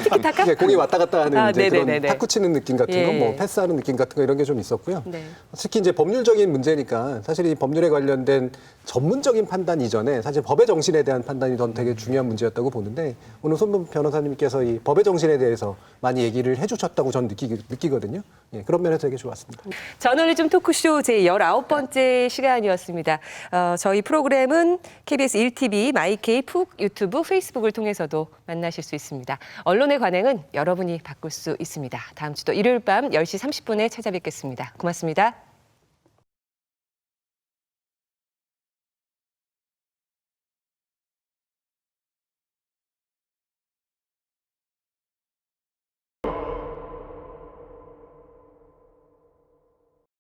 티키타카? 공이 왔다 갔다 하는 이제 그런 네네네네. 탁구 치는 느낌 같은 거, 뭐 패스하는 느낌 같은 거 이런 게 좀 있었고요. 네. 특히 이제 법률적인 문제니까 사실 이 법률에 관련된 전문적인 판단 이전에 사실 법의 정신에 대한 판단이 더 되게 중요한 문제였다고 보는데 오늘 손 변호사님께서 이 법의 정신에 대해서 많이 얘기를 해주셨다고 저는 느끼거든요. 예, 그런 면에서 되게 좋았습니다. 저널리즘 토크쇼 제19번째 시간이었습니다. 저희 프로그램은 KBS 1TV, 마이케이, 푹, 유튜브, 페이스북을 통해서도 만나실 수 있습니다. 언론의 관행은 여러분이 바꿀 수 있습니다. 다음 주도 일요일 밤 10시 30분에 찾아뵙겠습니다. 고맙습니다.